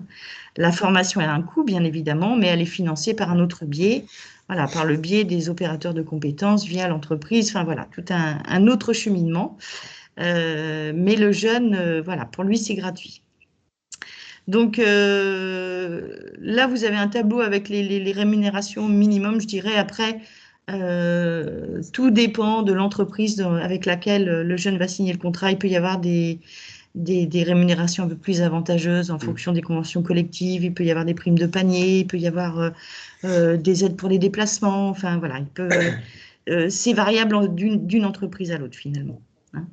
La formation, elle a un coût, bien évidemment, mais elle est financée par un autre biais, par le biais des opérateurs de compétences via l'entreprise, tout un autre cheminement. Mais le jeune, pour lui, c'est gratuit. Donc là, vous avez un tableau avec les rémunérations minimum, je dirais. Après, tout dépend de l'entreprise avec laquelle le jeune va signer le contrat. Il peut y avoir des rémunérations un peu plus avantageuses en fonction des conventions collectives. Il peut y avoir des primes de panier. Il peut y avoir des aides pour les déplacements. Enfin, voilà, c'est variable d'une entreprise à l'autre, finalement. Hein.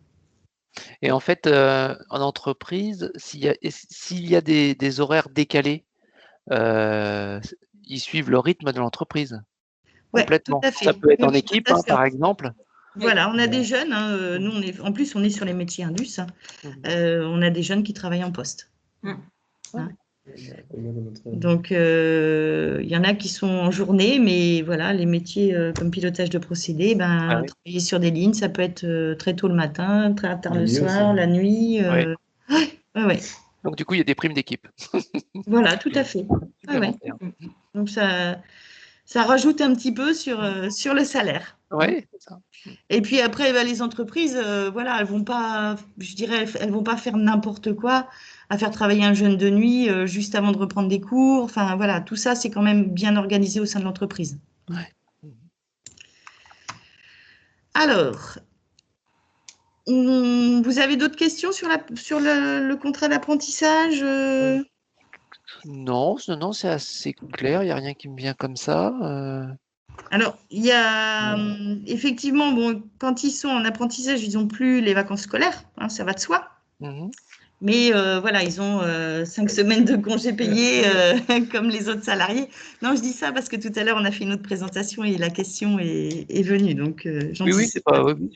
Et en fait, en entreprise, s'il y a des horaires décalés, ils suivent le rythme de l'entreprise. Ouais, complètement. tout à fait. Ça peut être en équipe, par exemple. Voilà, on a des jeunes. Hein, nous, en plus, on est sur les métiers indus. Hein, on a des jeunes qui travaillent en poste. Hein. Donc, il y en a qui sont en journée, mais voilà, les métiers comme pilotage de procédés, travailler sur des lignes, ça peut être très tôt le matin, très tard le soir, la nuit. Ouais. Donc, du coup, il y a des primes d'équipe. Voilà, tout à fait. Donc, ça rajoute un petit peu sur le salaire. Oui, c'est ça. Et puis après, les entreprises, elles vont pas, je dirais, elles vont pas faire n'importe quoi à faire travailler un jeune de nuit juste avant de reprendre des cours. Enfin, voilà, tout ça, c'est quand même bien organisé au sein de l'entreprise. Ouais. Alors, vous avez d'autres questions sur le contrat d'apprentissage Non, c'est assez clair. Il n'y a rien qui me vient comme ça. Alors, il y a effectivement, quand ils sont en apprentissage, ils n'ont plus les vacances scolaires, hein, ça va de soi. Mais ils ont 5 semaines de congés payés comme les autres salariés. Non, je dis ça parce que tout à l'heure, on a fait une autre présentation et la question est venue. Donc, oui, c'est pas. Oui. Il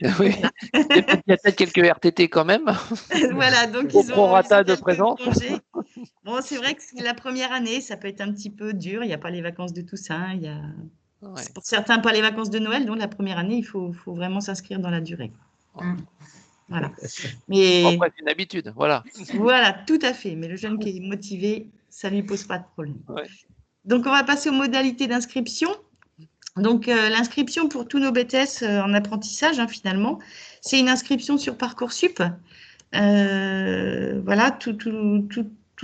y a peut-être quelques RTT quand même. Voilà, donc ils ont prorata de présence. Bon, c'est vrai que la première année, ça peut être un petit peu dur. Il n'y a pas les vacances de Toussaint. Pour certains, pas les vacances de Noël. Donc, la première année, il faut vraiment s'inscrire dans la durée. Voilà. Mais après, c'est une habitude, voilà. Voilà, tout à fait. Mais le jeune qui est motivé, ça ne lui pose pas de problème. Ouais. Donc, on va passer aux modalités d'inscription. Donc, l'inscription pour tous nos BTS en apprentissage, finalement, c'est une inscription sur Parcoursup. Voilà, toutes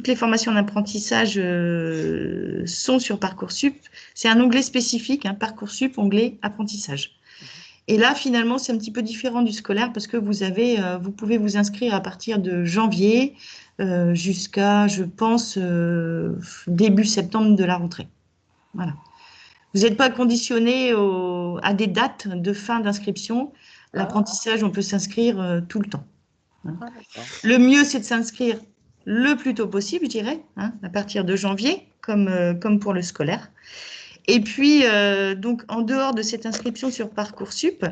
les formations d'apprentissage sont sur Parcoursup. C'est un onglet spécifique, Parcoursup, onglet apprentissage. Et là, finalement, c'est un petit peu différent du scolaire parce que vous pouvez vous inscrire à partir de janvier jusqu'à, je pense, début septembre de la rentrée. Voilà. Vous n'êtes pas conditionné à des dates de fin d'inscription. L'apprentissage, on peut s'inscrire tout le temps. Le mieux, c'est de s'inscrire le plus tôt possible, je dirais, à partir de janvier, comme pour le scolaire. Et puis, donc, en dehors de cette inscription sur Parcoursup,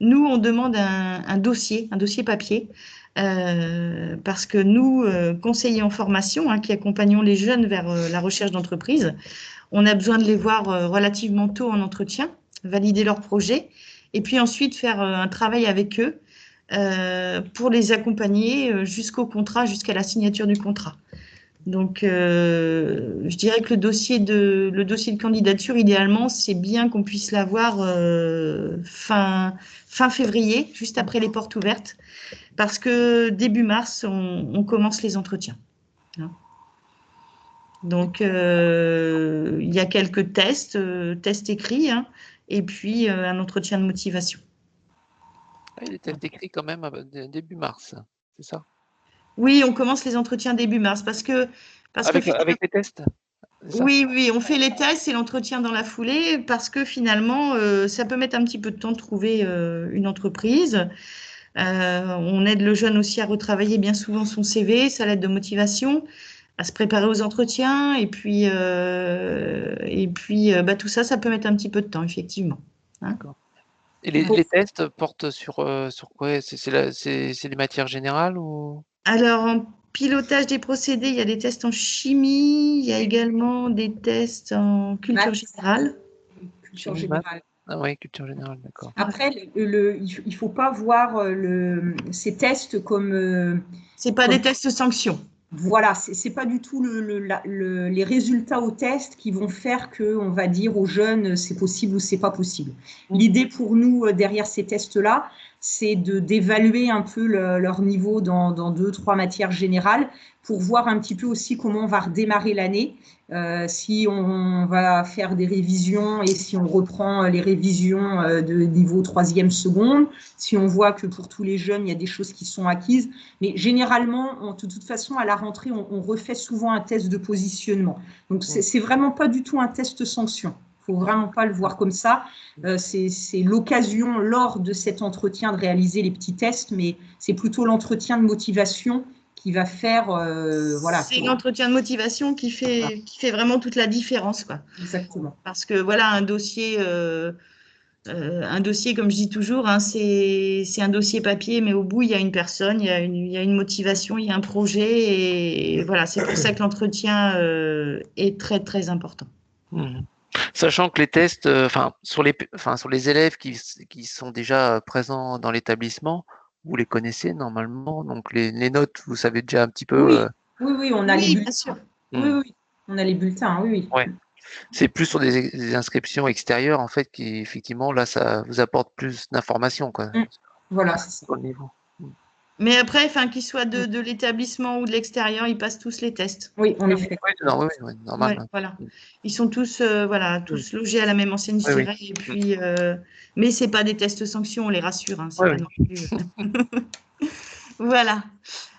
nous, on demande un dossier papier, parce que nous, conseillers en formation, qui accompagnons les jeunes vers la recherche d'entreprise, on a besoin de les voir relativement tôt en entretien, valider leur projet, et puis ensuite faire un travail avec eux pour les accompagner jusqu'au contrat, jusqu'à la signature du contrat. Donc, je dirais que le dossier de candidature, idéalement, c'est bien qu'on puisse l'avoir fin février, juste après les portes ouvertes, parce que début mars, on commence les entretiens. Donc, il y a quelques tests écrits, et puis un entretien de motivation. Il est écrit quand même début mars, c'est ça? Oui, on commence les entretiens début mars parce que avec les tests? Oui, on fait les tests et l'entretien dans la foulée parce que finalement, ça peut mettre un petit peu de temps de trouver une entreprise. On aide le jeune aussi à retravailler bien souvent son CV, sa lettre de motivation, à se préparer aux entretiens et puis tout ça, ça peut mettre un petit peu de temps, effectivement. D'accord. Et les tests portent sur quoi? C'est les matières générales ou? Alors, en pilotage des procédés, il y a des tests en chimie, il y a également des tests en culture générale. Culture générale. Ah oui, culture générale, d'accord. Après, il ne faut pas voir ces tests comme… Ce n'est pas des tests sanctions. Voilà, ce n'est pas du tout les résultats au test qui vont faire qu'on va dire aux jeunes c'est possible ou c'est pas possible. L'idée pour nous derrière ces tests-là, c'est d'évaluer un peu leur niveau dans 2-3 matières générales pour voir un petit peu aussi comment on va redémarrer l'année, si on va faire des révisions et si on reprend les révisions de niveau 3e seconde, si on voit que pour tous les jeunes, il y a des choses qui sont acquises. Mais généralement, de toute façon, à la rentrée, on refait souvent un test de positionnement. Donc, c'est vraiment pas du tout un test sanction. Il ne faut vraiment pas le voir comme ça. C'est l'occasion, lors de cet entretien, de réaliser les petits tests, mais c'est plutôt l'entretien de motivation qui va faire… voilà. C'est l'entretien de motivation qui fait vraiment toute la différence, quoi. Exactement. Parce que, voilà, un dossier, comme je dis toujours, c'est un dossier papier, mais au bout, il y a une personne, il y a une motivation, il y a un projet, et voilà, c'est pour ça que l'entretien est très, très important. Sachant que les tests, sur les élèves qui sont déjà présents dans l'établissement, vous les connaissez normalement, donc les notes, vous savez déjà un petit peu. Oui, on a les bulletins. Bien sûr. Oui, on a les bulletins, oui. Ouais. C'est plus sur des inscriptions extérieures, en fait, qui, effectivement, là, ça vous apporte plus d'informations, quoi. Voilà, c'est ça. Au niveau. Mais après, qu'ils soient de l'établissement ou de l'extérieur, ils passent tous les tests. Oui, on les fait. Oui, normal. Ouais, voilà. Ils sont tous, tous logés à la même enseigne, je dirais. Et puis, mais c'est pas des tests sanctions, on les rassure. C'est pas non plus. Voilà.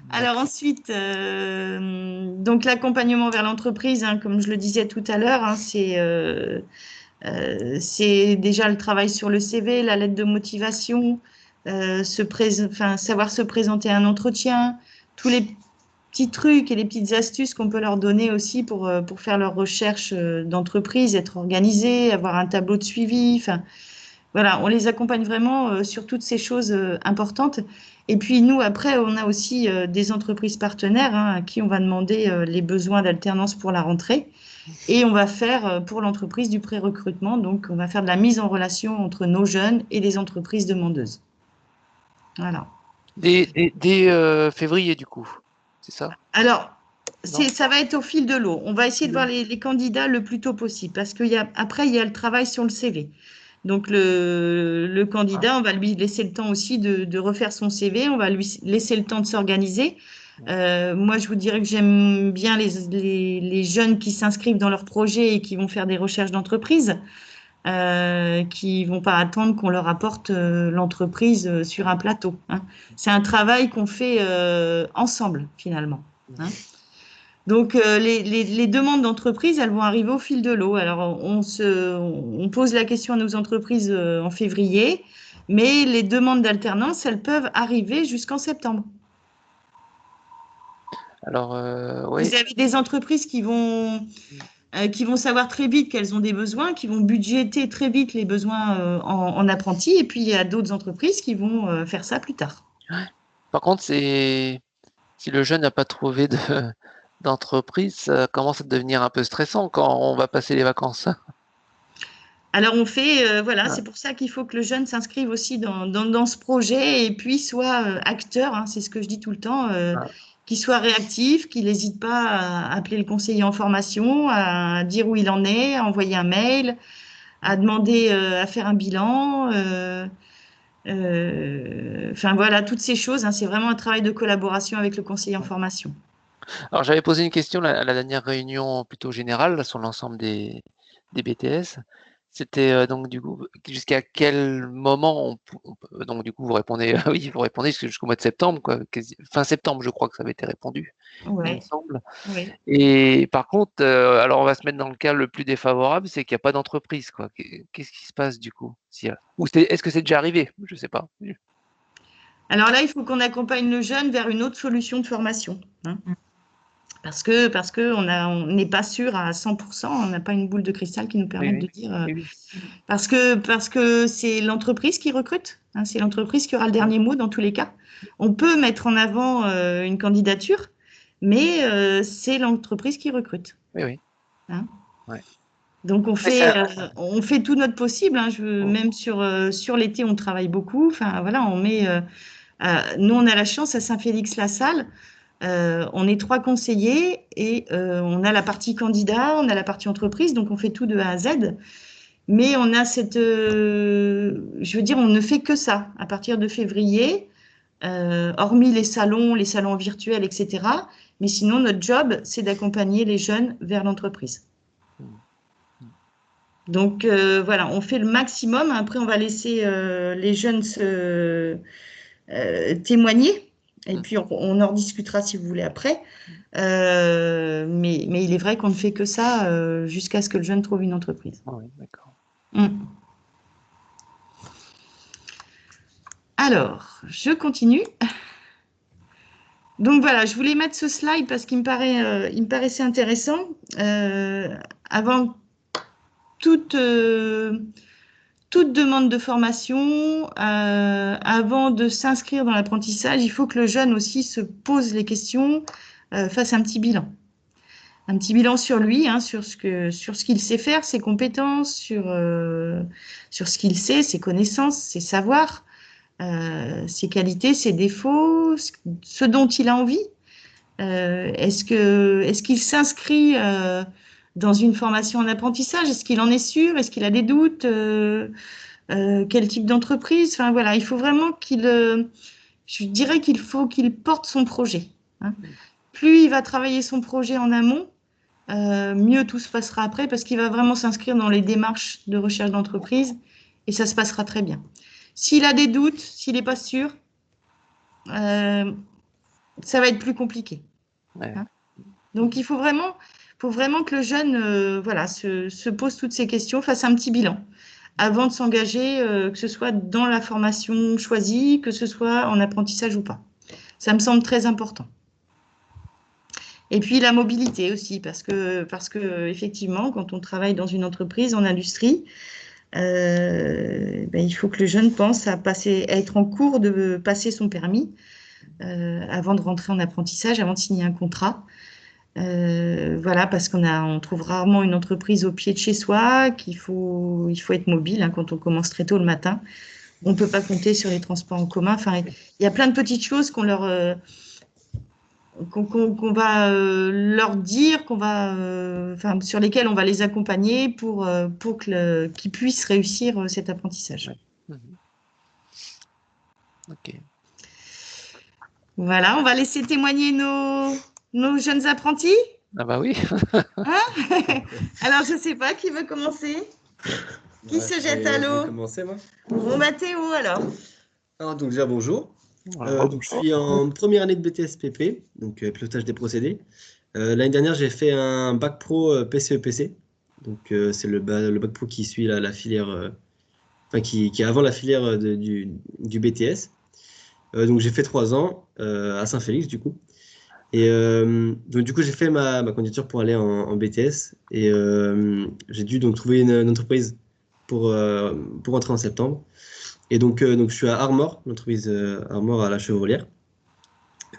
Alors ensuite, donc l'accompagnement vers l'entreprise, comme je le disais tout à l'heure, c'est déjà le travail sur le CV, la lettre de motivation, savoir se présenter à un entretien, tous les petits trucs et les petites astuces qu'on peut leur donner aussi pour faire leur recherche d'entreprise, être organisé, avoir un tableau de suivi. Voilà, on les accompagne vraiment sur toutes ces choses importantes. Et puis nous, après, on a aussi des entreprises partenaires à qui on va demander les besoins d'alternance pour la rentrée. Et on va faire pour l'entreprise du pré-recrutement. Donc, on va faire de la mise en relation entre nos jeunes et les entreprises demandeuses. Voilà. Dès février, du coup, c'est ça? Alors, ça va être au fil de l'eau. On va essayer de voir les candidats le plus tôt possible parce qu'après, il y a le travail sur le CV. Donc, le candidat, on va lui laisser le temps aussi de refaire son CV. On va lui laisser le temps de s'organiser. Moi, je vous dirais que j'aime bien les jeunes qui s'inscrivent dans leur projet et qui vont faire des recherches d'entreprise. Qui ne vont pas attendre qu'on leur apporte l'entreprise sur un plateau. Hein. C'est un travail qu'on fait ensemble, finalement. Hein. Donc, les demandes d'entreprise, elles vont arriver au fil de l'eau. Alors, on pose la question à nos entreprises en février, mais les demandes d'alternance, elles peuvent arriver jusqu'en septembre. Alors, oui. Vous avez des entreprises qui vont savoir très vite qu'elles ont des besoins, qui vont budgéter très vite les besoins en apprentis, et puis il y a d'autres entreprises qui vont faire ça plus tard. Par contre, si le jeune n'a pas trouvé d'entreprise, ça commence à devenir un peu stressant quand on va passer les vacances. Alors on fait, voilà, c'est pour ça qu'il faut que le jeune s'inscrive aussi dans ce projet et puis soit acteur, hein, c'est ce que je dis tout le temps, qu'il soit réactif, qu'il n'hésite pas à appeler le conseiller en formation, à dire où il en est, à envoyer un mail, à demander à faire un bilan. Enfin voilà, toutes ces choses, hein, c'est vraiment un travail de collaboration avec le conseiller en formation. Alors j'avais posé une question à la dernière réunion plutôt générale sur l'ensemble des BTS. C'était donc du coup jusqu'à quel moment donc du coup vous répondez oui, vous répondez jusqu'au mois de septembre, quoi, fin septembre, je crois que ça avait été répondu, il me semble. Ouais. Et par contre, alors on va se mettre dans le cas le plus défavorable, c'est qu'il n'y a pas d'entreprise, quoi. Qu'est-ce qui se passe du coup? Ou est-ce que c'est déjà arrivé? Je ne sais pas. Alors là, il faut qu'on accompagne le jeune vers une autre solution de formation. Hein. Parce que on n'est pas sûr à 100%, on n'a pas une boule de cristal qui nous permette de dire. Oui. Parce que c'est l'entreprise qui recrute, hein, c'est l'entreprise qui aura le dernier mot dans tous les cas. On peut mettre en avant une candidature, mais c'est l'entreprise qui recrute. Oui. Hein. Ouais. Donc on fait tout notre possible. Hein, même sur l'été, on travaille beaucoup. Enfin voilà, on met. Nous, on a la chance à Saint-Félix-la-Salle. On est 3 conseillers et on a la partie candidat, on a la partie entreprise, donc on fait tout de A à Z. Mais on a je veux dire, on ne fait que ça à partir de février, hormis les salons virtuels, etc. Mais sinon, notre job, c'est d'accompagner les jeunes vers l'entreprise. Donc voilà, on fait le maximum. Après, on va laisser les jeunes témoigner. Et puis, on en rediscutera si vous voulez après. Mais il est vrai qu'on ne fait que ça jusqu'à ce que le jeune trouve une entreprise. Ah oui, d'accord. Alors, je continue. Donc voilà, je voulais mettre ce slide parce qu'il me paraissait intéressant. Avant toute demande de formation, avant de s'inscrire dans l'apprentissage, il faut que le jeune aussi se pose les questions, fasse un petit bilan. Un petit bilan sur lui, hein, sur ce qu'il sait faire, ses compétences, sur ce qu'il sait, ses connaissances, ses savoirs, ses qualités, ses défauts, ce dont il a envie. Est-ce qu'il s'inscrit dans une formation en apprentissage? Est-ce qu'il en est sûr? Est-ce qu'il a des doutes? Quel type d'entreprise? Enfin voilà, il faut vraiment je dirais qu'il faut qu'il porte son projet. Hein. Plus il va travailler son projet en amont, mieux tout se passera après parce qu'il va vraiment s'inscrire dans les démarches de recherche d'entreprise et ça se passera très bien. S'il a des doutes, s'il n'est pas sûr, ça va être plus compliqué. Ouais. Hein. Donc, il faut vraiment que le jeune se pose toutes ces questions, fasse un petit bilan avant de s'engager, que ce soit dans la formation choisie, que ce soit en apprentissage ou pas. Ça me semble très important. Et puis la mobilité aussi, parce que effectivement, quand on travaille dans une entreprise, en industrie, il faut que le jeune pense à être en cours de passer son permis avant de rentrer en apprentissage, avant de signer un contrat. Voilà, parce on trouve rarement une entreprise au pied de chez soi, il faut être mobile hein, quand on commence très tôt le matin. on ne peut pas compter sur les transports en commun. Enfin, il y a plein de petites choses qu'on leur, qu'on va leur dire, enfin, sur lesquelles on va les accompagner pour qu'ils puissent réussir cet apprentissage. Ouais. Ok. Voilà, on va laisser témoigner nos jeunes apprentis. Ah bah oui. Hein Alors, je ne sais pas, qui veut commencer? Qui se jette à l'eau? Je vais commencer, moi. Bon, bah Théo, alors. Alors, donc déjà, bonjour. Voilà. Donc, je suis en première année de BTS-PP, donc pilotage des procédés. L'année dernière, j'ai fait un bac pro PCE-PC. Donc, c'est le bac pro qui suit la filière, enfin, qui est avant la filière du BTS. Donc, j'ai fait 3 ans à Saint-Félix, du coup. Et donc, du coup, j'ai fait ma candidature pour aller en BTS. Et j'ai dû donc trouver une entreprise pour entrer en septembre. Et donc je suis à Armor, l'entreprise Armor à la Chevrolière.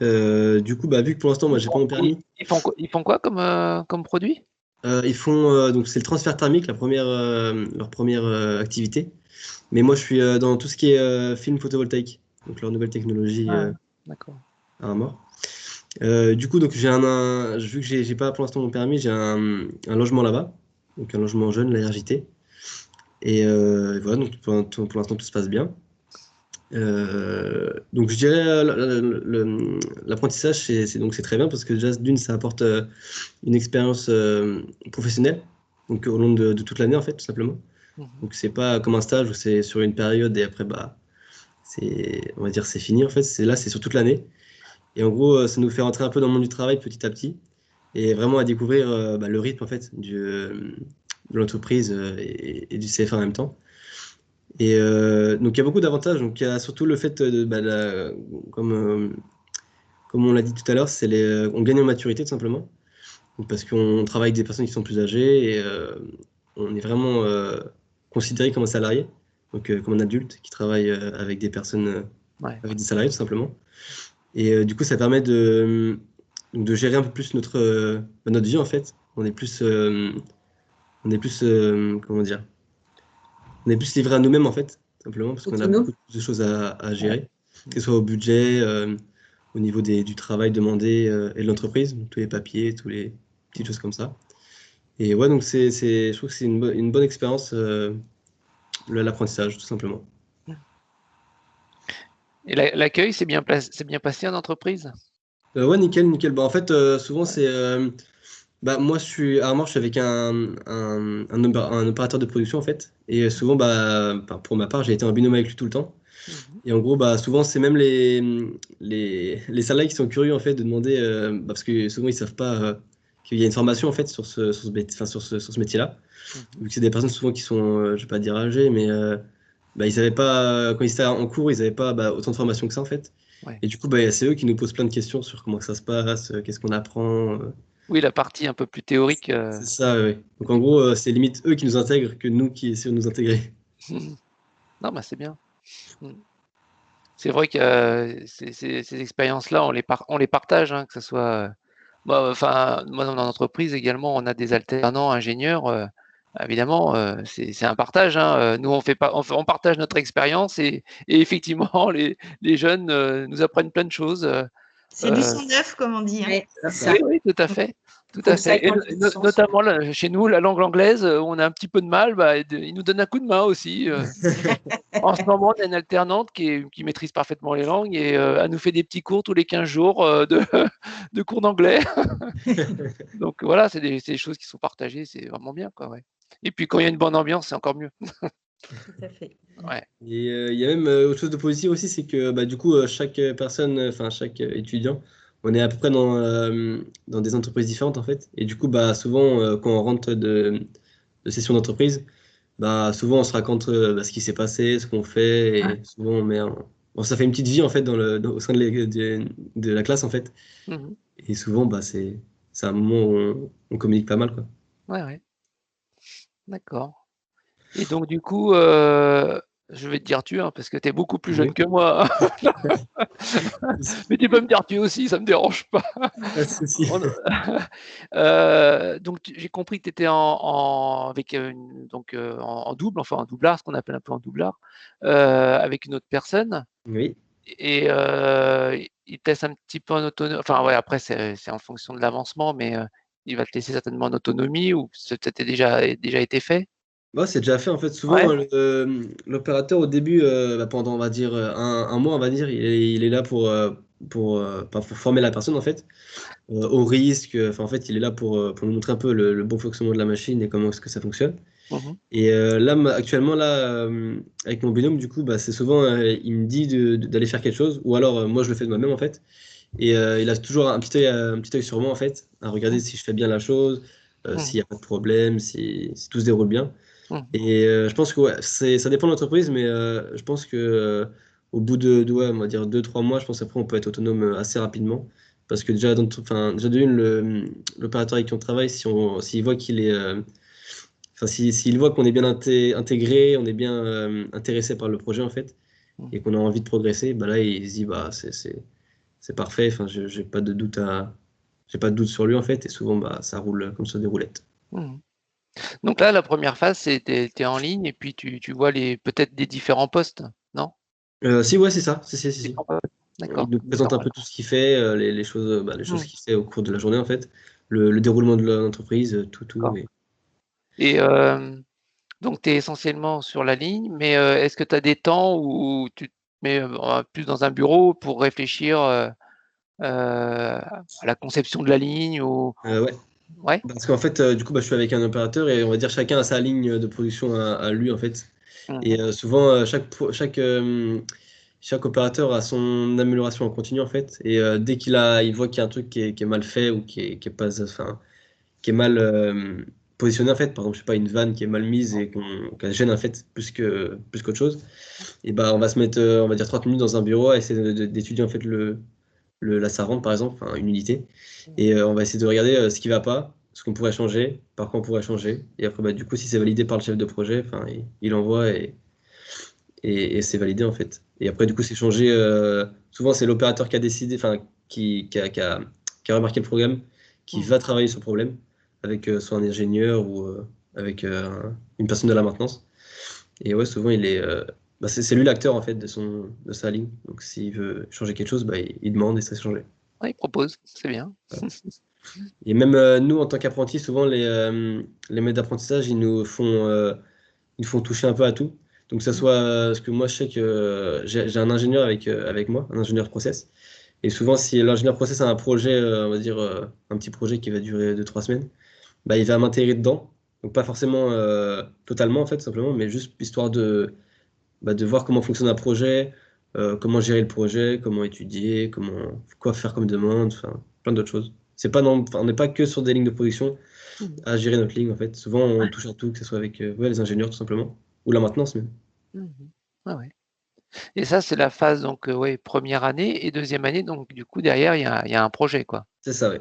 Du coup, vu que pour l'instant, moi, j'ai pas mon permis. Ils font quoi comme produit? Ils font donc c'est le transfert thermique, leur première activité. Mais moi, je suis dans tout ce qui est film photovoltaïque, donc leur nouvelle technologie D'accord. à Armor. Du coup, donc vu que j'ai pas pour l'instant mon permis, j'ai un logement là-bas, donc un logement jeune, la RJT. Et voilà, donc pour l'instant, tout se passe bien. Donc je dirais l'apprentissage c'est très bien parce que déjà d'une ça apporte une expérience professionnelle donc au long de toute l'année en fait tout simplement. Donc c'est pas comme un stage où c'est sur une période et après c'est on va dire c'est fini en fait, c'est sur toute l'année et en gros ça nous fait rentrer un peu dans le monde du travail petit à petit et vraiment à découvrir le rythme en fait de l'entreprise et du CFA en même temps. Et donc il y a beaucoup d'avantages. Donc il y a surtout le fait comme on l'a dit tout à l'heure, on gagne en maturité tout simplement. Donc, parce qu'on travaille avec des personnes qui sont plus âgées et on est vraiment considéré comme un salarié, donc comme un adulte qui travaille avec des personnes, avec des salariés tout simplement. Et du coup, ça permet de gérer un peu plus notre vie en fait. On est plus comment dire, on est plus livré à nous-mêmes en fait, simplement parce qu'on a beaucoup de choses à gérer, que ce soit au budget, au niveau du travail demandé et de l'entreprise, tous les papiers, tous les petites choses comme ça. Et ouais, donc je trouve que c'est une bonne expérience, l'apprentissage, tout simplement. Et l'accueil, c'est bien passé en entreprise? Ouais, nickel, nickel. En fait, souvent, c'est... moi, je suis à Armor, je suis avec un opérateur de production, en fait. Et souvent, pour ma part, j'ai été en binôme avec lui tout le temps. Et en gros, souvent, c'est même les salariés qui sont curieux, en fait, de demander... parce que souvent, ils savent pas qu'il y a une formation, en fait, sur ce métier-là. Vu que c'est des personnes, souvent, qui sont, je vais pas dire âgées, mais ils savaient pas... Quand ils étaient en cours, ils n'avaient pas autant de formation que ça, en fait. Ouais. Et du coup, c'est eux qui nous posent plein de questions sur comment ça se passe, qu'est-ce qu'on apprend. Oui, la partie un peu plus théorique. C'est ça, oui. Donc en gros, c'est limite eux qui nous intègrent que nous qui essayons de nous intégrer. Non, c'est bien. C'est vrai que ces expériences-là, on les partage, hein, que ce soit. Moi, dans l'entreprise également, on a des alternants ingénieurs. Évidemment, c'est un partage. Hein. Nous, on partage notre expérience et effectivement, les jeunes nous apprennent plein de choses. C'est du sang neuf, comme on dit. Hein. Oui, tout à fait. Tout à fait. Et notamment chez nous, la langue anglaise, on a un petit peu de mal. Il nous donne un coup de main aussi. En ce moment, on a une alternante qui maîtrise parfaitement les langues et elle nous fait des petits cours tous les 15 jours de cours d'anglais. Donc voilà, c'est des choses qui sont partagées, c'est vraiment bien, quoi. Ouais. Et puis quand il y a une bonne ambiance, c'est encore mieux. Tout à fait. Ouais. Et il y a même autre chose de positif aussi, c'est que du coup, chaque personne, enfin chaque étudiant, on est à peu près dans des entreprises différentes en fait. Et du coup, souvent, quand on rentre de session d'entreprise, souvent on se raconte ce qui s'est passé, ce qu'on fait, et souvent ça fait une petite vie en fait au sein de la classe en fait. Et souvent, c'est un moment où on communique pas mal, quoi. Ouais. D'accord. Et donc du coup, je vais te dire tu, hein, parce que tu es beaucoup plus jeune que moi. Mais tu peux me dire tu aussi, ça ne me dérange pas. Pas de souci. Donc, j'ai compris que tu étais avec en double, enfin en doublard, ce qu'on appelle un peu en doublard, avec une autre personne. Oui. Et il te laisse un petit peu en autonomie. Enfin, ouais, après, c'est en fonction de l'avancement, mais il va te laisser certainement en autonomie ou ça t'a déjà été fait? Bah, c'est déjà fait en fait. Souvent, Ouais. l'opérateur au début, pendant on va dire un mois, on va dire, il est là pour former la personne en fait, au risque. Enfin, en fait, il est là pour nous montrer un peu le bon fonctionnement de la machine et comment est-ce que ça fonctionne. Mmh. Et là, actuellement, là, avec mon binôme, du coup, bah, c'est souvent, il me dit d'aller faire quelque chose, ou alors moi je le fais de moi-même en fait. Et il a toujours un petit œil sur moi en fait, à regarder si je fais bien la chose, s'il n'y a pas de problème, si tout se déroule bien. Mmh. Et je pense que ouais, ça dépend de l'entreprise, mais je pense que au bout ouais, on va dire 2-3 mois, je pense après on peut être autonome assez rapidement. Parce que déjà, déjà de une, l'opérateur avec qui on travaille, s'il voit qu'il est, enfin, s'il voit qu'on est bien intégré, on est bien intéressé par le projet en fait, Mmh. et qu'on a envie de progresser, bah là il se dit bah c'est parfait. Enfin, j'ai pas de doute sur lui en fait, et souvent bah ça roule comme sur des roulettes. Mmh. Donc là, la première phase, c'est tu es en ligne et puis tu vois peut-être des différents postes, non? Si, ouais, c'est ça. Si. Il D'accord. nous présente un peu tout ce qu'il fait, les choses, les choses Mmh. qu'il fait au cours de la journée en fait, le déroulement de l'entreprise, tout. D'accord. Et donc tu es essentiellement sur la ligne, mais est-ce que tu as des temps où tu te mets, plus dans un bureau pour réfléchir, à la conception de la ligne ou Ouais. ouais? Parce qu'en fait, du coup, bah, je suis avec un opérateur et on va dire chacun a sa ligne de production à lui en fait. Mmh. Et souvent, chaque opérateur a son amélioration en continu en fait. Et dès il voit qu'il y a un truc qui est mal fait ou qui est pas, enfin, qui est mal positionné en fait, par exemple, je sais pas, une vanne qui est mal mise et qu'elle gêne en fait plus qu'autre chose, et bah on va se mettre, on va dire 30 minutes dans un bureau à essayer d'étudier en fait la servante par exemple, enfin, une unité, et on va essayer de regarder ce qui va pas, ce qu'on pourrait changer, par quoi on pourrait changer, et après bah, du coup si c'est validé par le chef de projet, enfin, il envoie et c'est validé en fait. Et après du coup c'est changé, souvent c'est l'opérateur qui a décidé, enfin qui a remarqué le problème, qui va travailler sur le problème avec soit un ingénieur ou avec une personne de la maintenance. Et ouais, souvent c'est lui l'acteur en fait de sa ligne. Donc s'il veut changer quelque chose, bah, il demande et ça se change. Ouais, il propose, c'est bien. Et même nous, en tant qu'apprentis, souvent les maîtres d'apprentissage, ils nous font toucher un peu à tout. Donc, que ça soit, parce que moi, je sais que j'ai un ingénieur avec moi, un ingénieur process. Et souvent, si l'ingénieur process a un projet, on va dire un petit projet qui va durer 2-3 semaines, bah, il va m'intégrer dedans. Donc, pas forcément totalement, en fait, simplement, mais juste histoire de voir comment fonctionne un projet, comment gérer le projet, comment étudier, quoi faire comme demande, enfin, plein d'autres choses. On n'est pas que sur des lignes de production Mmh. à gérer notre ligne, en fait. Souvent, on touche à tout, que ce soit avec les ingénieurs, tout simplement, ou la maintenance même. Mmh. Ah ouais. Et ça, c'est la phase donc, ouais, 1re année et 2e année, donc du coup derrière il y a un projet, quoi? C'est ça, ouais.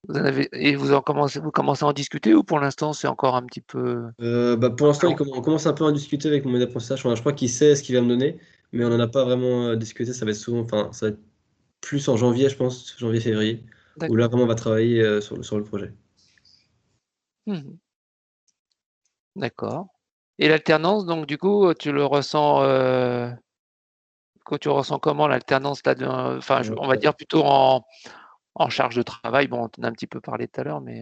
Vous commencez à en discuter ou pour l'instant c'est encore un petit peu Pour l'instant, on commence un peu à discuter avec mon maître d'apprentissage. Enfin, je crois qu'il sait ce qu'il va me donner, mais on n'en a pas vraiment discuté. Ça va être souvent, enfin, ça va être plus en janvier, je pense, janvier-février, où là, d'accord. vraiment, on va travailler sur le projet. Mmh. D'accord. Et l'alternance, donc du coup, tu le ressens, comment l'alternance là enfin, on va dire plutôt en charge de travail? Bon, on en a un petit peu parlé tout à l'heure, mais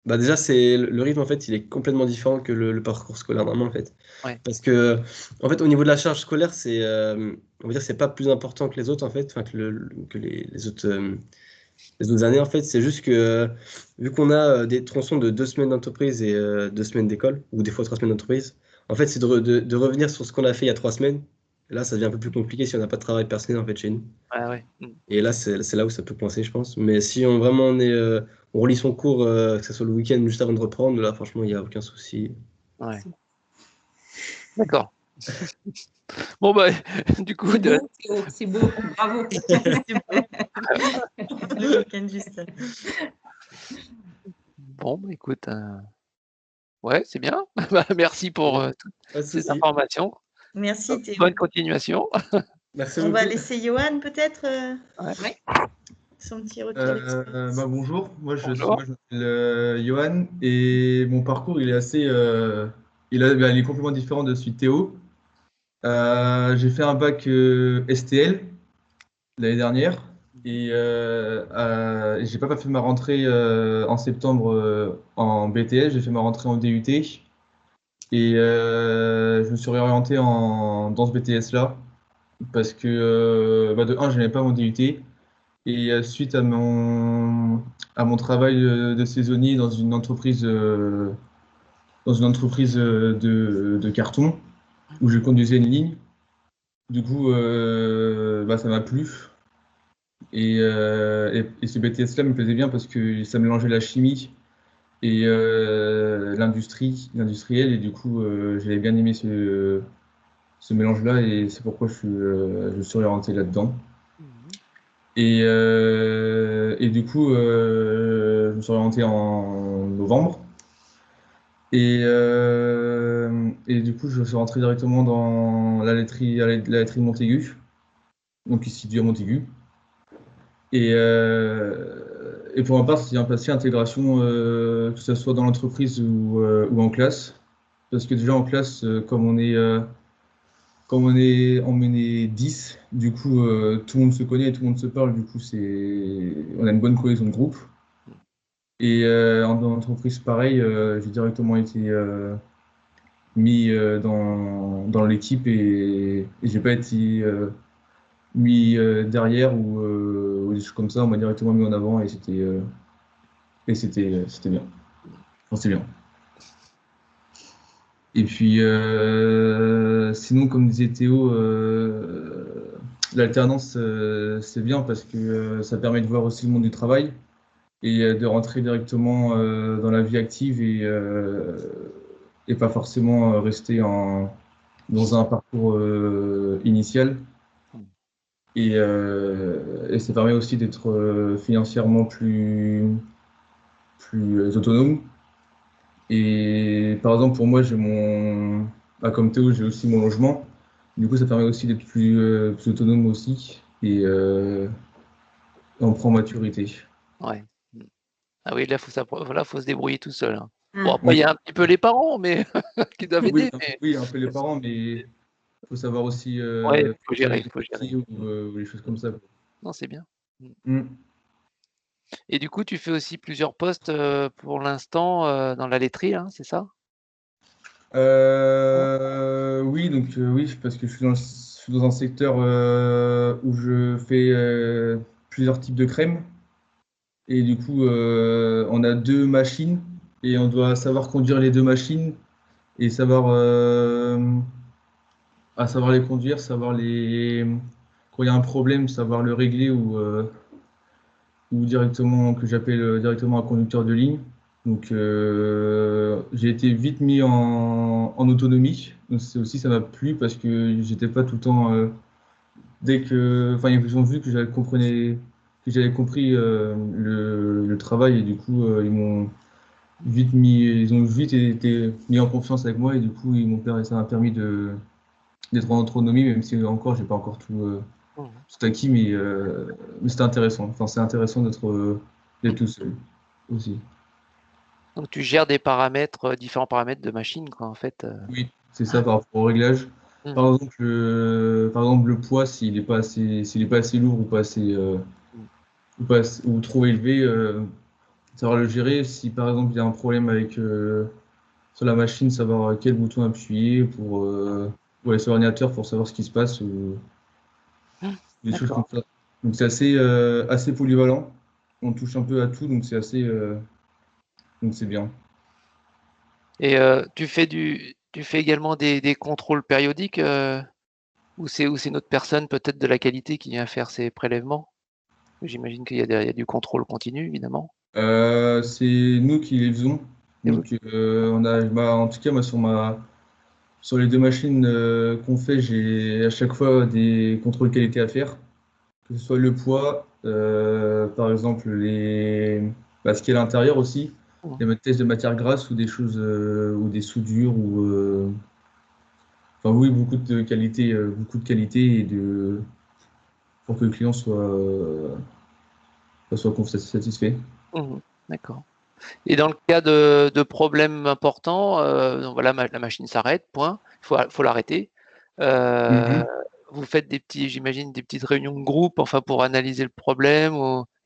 Bah déjà, c'est le rythme en fait, il est complètement différent que le parcours scolaire normal en fait. ouais. Parce que en fait, au niveau de la charge scolaire, on va dire, c'est pas plus important que les autres en fait, enfin que les autres années en fait. C'est juste que vu qu'on a des tronçons de 2 semaines d'entreprise et 2 semaines d'école, ou des fois 3 semaines d'entreprise, en fait, c'est de revenir sur ce qu'on a fait il y a 3 semaines. Et là, ça devient un peu plus compliqué si on n'a pas de travail personnel en fait chez nous. Ouais, ouais. Mmh. Et là, c'est là où ça peut coincer, je pense. Mais si on relit son cours, que ce soit le week-end juste avant de reprendre, là, franchement, il n'y a aucun souci. Ouais. D'accord. Bon, bah, du coup, C'est beau, bravo. Le week-end juste. Bon, bah, écoute, ouais, c'est bien. Bah, merci pour toutes Pas de ces souci. informations. Merci Théo. Bonne continuation. Merci On beaucoup. va laisser Johan peut-être Ouais. son petit retour d'expérience. Bonjour, Bonjour. moi je m'appelle Johan et mon parcours il est assez, il est complètement différent de celui de Théo. J'ai fait un bac STL l'année dernière et j'ai pas fait ma rentrée en septembre en BTS, j'ai fait ma rentrée en DUT et je me suis réorienté dans ce BTS là parce que de un, je n'aimais pas mon DUT. Et suite à mon travail de saisonnier dans une entreprise de carton, où je conduisais une ligne, du coup, ça m'a plu. Et ce BTS-là me plaisait bien parce que ça mélangeait la chimie et l'industriel. Et du coup, j'avais bien aimé ce mélange-là et c'est pourquoi je me suis orienté là-dedans. Et du coup, je me suis orienté en novembre. Et du coup, je suis rentré directement dans la laiterie de Montaigu, donc ici du à Montaigu. Et pour ma part, c'est bien passé, intégration, que ce soit dans l'entreprise ou en classe. Parce que déjà en classe, comme on est emmené 10, du coup, tout le monde se connaît, tout le monde se parle, du coup, on a une bonne cohésion de groupe. Et dans l'entreprise, pareil, j'ai directement été mis dans l'équipe et j'ai pas été mis derrière ou des choses comme ça. On m'a directement mis en avant et c'était bien. Enfin, c'était bien. Et puis, sinon, comme disait Théo, l'alternance, c'est bien parce que ça permet de voir aussi le monde du travail et de rentrer directement dans la vie active et pas forcément rester dans un parcours initial. Et ça permet aussi d'être financièrement plus autonome. Et par exemple, pour moi, comme Théo, j'ai aussi mon logement. Du coup, ça permet aussi d'être plus autonome aussi. Et on prend maturité. Ouais. Ah oui, là, faut se débrouiller tout seul. Hein. Bon, après, il y a un petit peu les parents, mais qui doivent aider. Oui, un peu les parents, mais il faut savoir aussi faut gérer. ou les choses comme ça. Non, c'est bien. Mm. Et du coup, tu fais aussi plusieurs postes pour l'instant dans la laiterie, hein, c'est ça? Oui, donc oui, parce que je suis dans un secteur où je fais plusieurs types de crèmes. Et du coup, on a 2 machines et on doit savoir conduire les 2 machines et savoir les conduire, quand il y a un problème, savoir le régler ou directement que j'appelle directement un conducteur de ligne. Donc j'ai été vite mis en autonomie. Donc ça m'a plu parce que j'étais pas tout le temps ils ont vu que j'avais compris le travail et du coup ils ont vite été mis en confiance avec moi et du coup ça m'a permis d'être en autonomie, même si encore j'ai pas encore tout acquis, mais c'était intéressant. Enfin, c'est intéressant d'être tout seul aussi. Donc tu gères des paramètres, différents paramètres de machine, quoi, en fait. Oui, c'est ça par rapport au réglage. Par exemple, le poids, s'il n'est pas assez lourd ou pas assez ou trop élevé, savoir le gérer. Si par exemple il y a un problème sur la machine, savoir quel bouton appuyer sur l'ordinateur pour savoir ce qui se passe ou des choses comme ça. Donc c'est assez polyvalent. On touche un peu à tout, donc donc c'est bien. Et tu fais également des contrôles périodiques ou c'est une autre personne peut-être de la qualité qui vient faire ces prélèvements? J'imagine qu'il y a du contrôle continu, évidemment. C'est nous qui les faisons. Donc en tout cas moi sur les 2 machines qu'on fait, j'ai à chaque fois des contrôles qualité à faire, que ce soit le poids, par exemple ce qui est à l'intérieur aussi, des tests de matière grasse ou des choses ou des soudures Enfin, oui, beaucoup de qualité et pour que le client soit satisfait. D'accord. Et dans le cas de problèmes importants, donc voilà, la machine s'arrête, point. Il faut l'arrêter. Vous faites j'imagine, des petites réunions de groupe, enfin, pour analyser le problème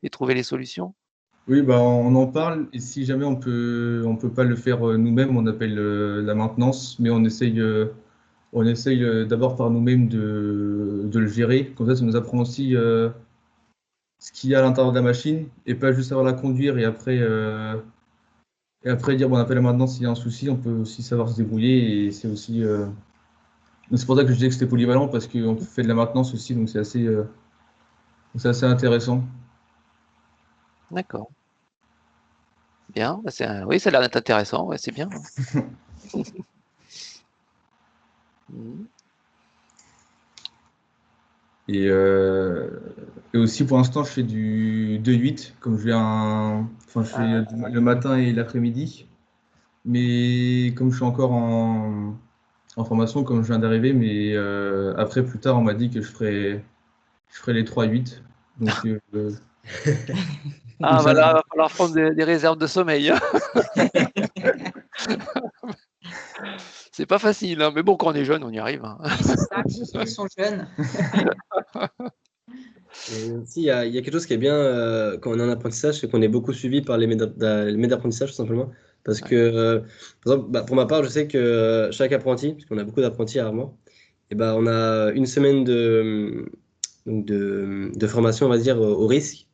et trouver les solutions? Oui, bah, on en parle et si jamais on peut pas le faire nous-mêmes, on appelle la maintenance, mais on essaye d'abord par nous-mêmes de le gérer. Comme ça nous apprend aussi ce qu'il y a à l'intérieur de la machine et pas juste savoir la conduire et après dire bon, on appelle la maintenance s'il y a un souci. On peut aussi savoir se débrouiller et c'est aussi donc c'est pour ça que je disais que c'était polyvalent parce qu'on fait de la maintenance aussi, donc c'est assez intéressant. D'accord. Bien, bah, oui, ça a l'air d'être intéressant, ouais, c'est bien. Et aussi pour l'instant je fais du 2-8 comme je fais le matin et l'après-midi. Mais comme je suis encore en formation, comme je viens d'arriver, mais après plus tard on m'a dit que je ferais les 3-8. Donc voilà, il va falloir prendre des réserves de sommeil. C'est pas facile, hein, mais bon, quand on est jeune, on y arrive. Hein. Oui, c'est ça, ils sont jeunes. Et aussi, il y a quelque chose qui est bien quand on est en apprentissage, c'est qu'on est beaucoup suivi par les maîtres d'apprentissage, tout simplement. Parce que, par exemple, pour ma part, je sais que chaque apprenti, parce qu'on a beaucoup d'apprentis à Armand, et on a une semaine de formation, on va dire, au risque.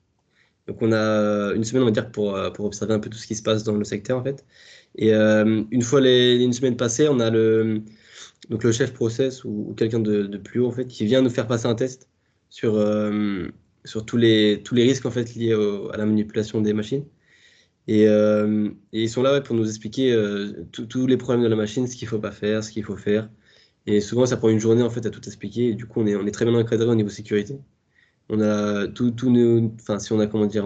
Donc, on a une semaine, on va dire, pour observer un peu tout ce qui se passe dans le secteur, en fait. Et une fois une semaine passée, on a le chef process ou quelqu'un de plus haut, en fait, qui vient nous faire passer un test sur tous les risques, en fait, liés à la manipulation des machines. Et ils sont là pour nous expliquer tous les problèmes de la machine, ce qu'il ne faut pas faire, ce qu'il faut faire. Et souvent, ça prend une journée, en fait, à tout expliquer. Et du coup, on est très bien encadré au niveau sécurité. On a enfin, si on a, comment dire,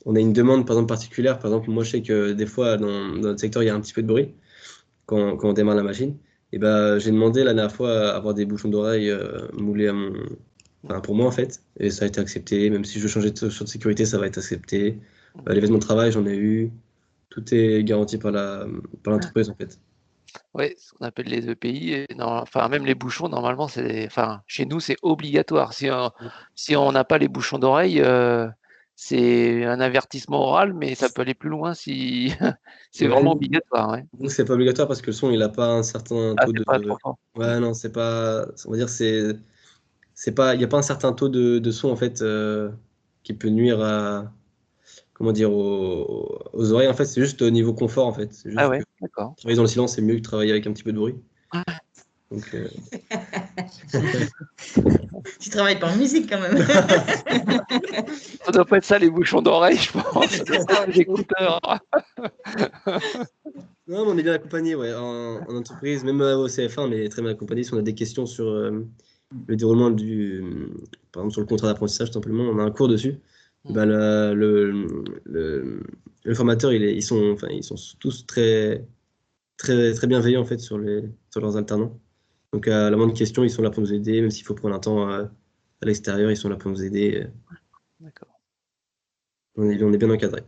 on a une demande, par exemple, particulière. Par exemple, moi, je sais que des fois, dans notre secteur, il y a un petit peu de bruit quand on démarre la machine. Et j'ai demandé la dernière fois à avoir des bouchons d'oreille moulés pour moi, en fait. Et ça a été accepté. Même si je veux changer de de sécurité, ça va être accepté. Les vêtements de travail, j'en ai eu. Tout est garanti par l'entreprise, en fait. Oui, ce qu'on appelle les EPI. Enfin, même les bouchons, normalement, chez nous, c'est obligatoire. Si on n'a pas les bouchons d'oreille, c'est un avertissement oral, mais ça peut aller plus loin si c'est vraiment obligatoire. Ouais. Donc, c'est pas obligatoire parce que le son, il n'a pas un certain taux de. Pas trop fort. Ouais, non, c'est pas. On va dire, il n'y a pas un certain taux de son, en fait, qui peut nuire à. Comment dire, aux oreilles. En fait, c'est juste au niveau confort, en fait. C'est juste ouais, que d'accord. travailler dans le silence, c'est mieux que travailler avec un petit peu de bruit. Donc, Tu travailles pas en musique quand même. Ça doit pas être ça, les bouchons d'oreille, je pense. Ça doit être les écouteurs. Non, mais on est bien accompagné, ouais. En entreprise, même au CF1, on est très bien accompagné. Si on a des questions sur le déroulement par exemple, sur le contrat d'apprentissage, tout simplement, on a un cours dessus. Le formateur, ils sont tous très, très, très bienveillants, en fait, sur leurs alternants. Donc, à la moindre question, ils sont là pour nous aider. Même s'il faut prendre un temps à l'extérieur, ils sont là pour nous aider. D'accord. On est bien encadré.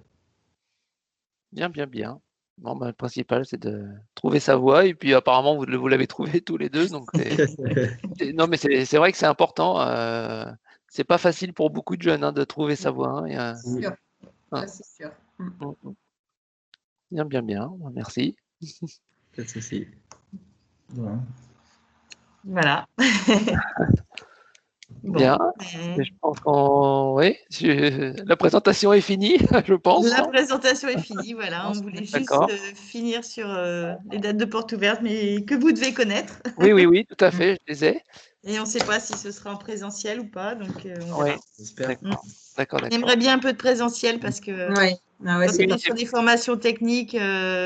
Bien, bien, bien. Bon, le principal, c'est de trouver sa voie. Et puis, apparemment, vous l'avez trouvé tous les deux. Donc non, mais c'est vrai que c'est important. C'est pas facile pour beaucoup de jeunes de trouver sa voie. C'est sûr. Ça, c'est sûr. Bien, bien, bien. Merci. Pas de souci. Voilà. Bien. Je pense oui, la présentation est finie, je pense. La présentation est finie, voilà. On voulait juste finir sur les dates de porte ouverte, mais que vous devez connaître. Oui, tout à fait, je les ai. Et on ne sait pas si ce sera en présentiel ou pas, donc on verra. J'espère. D'accord. On aimerait bien un peu de présentiel parce que quand on est sur des formations techniques,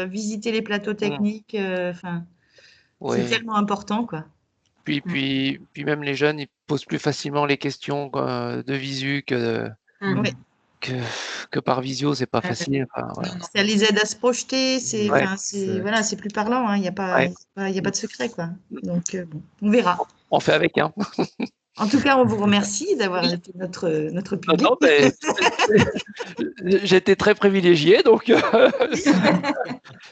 visiter les plateaux techniques, c'est tellement important, quoi. Puis même les jeunes, ils posent plus facilement les questions de visu que que par visio, c'est pas facile. Enfin, voilà. Ça les aide à se projeter, c'est plus parlant, hein. Il n'y a pas de secret, quoi. Donc, bon, on verra. On fait avec, hein. En tout cas, on vous remercie d'avoir été notre public. Non, mais j'ai été très privilégié, donc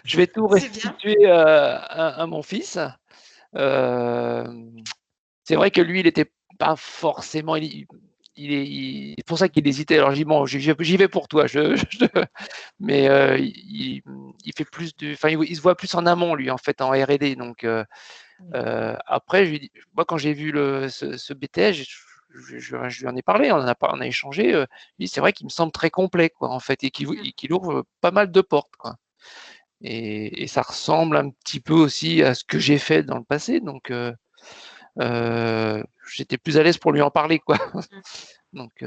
je vais tout restituer à mon fils. C'est vrai que lui, il n'était pas forcément. C'est pour ça qu'il hésitait. Alors, bon, j'y vais pour toi. Mais il fait plus enfin, il se voit plus en amont, lui, en fait, en R&D. Donc, après, moi, quand j'ai vu ce BTS, je lui en ai parlé, on a échangé. C'est vrai qu'il me semble très complet, quoi, en fait, et qu'il ouvre pas mal de portes, quoi. Et ça ressemble un petit peu aussi à ce que j'ai fait dans le passé. Donc, j'étais plus à l'aise pour lui en parler, quoi. Donc,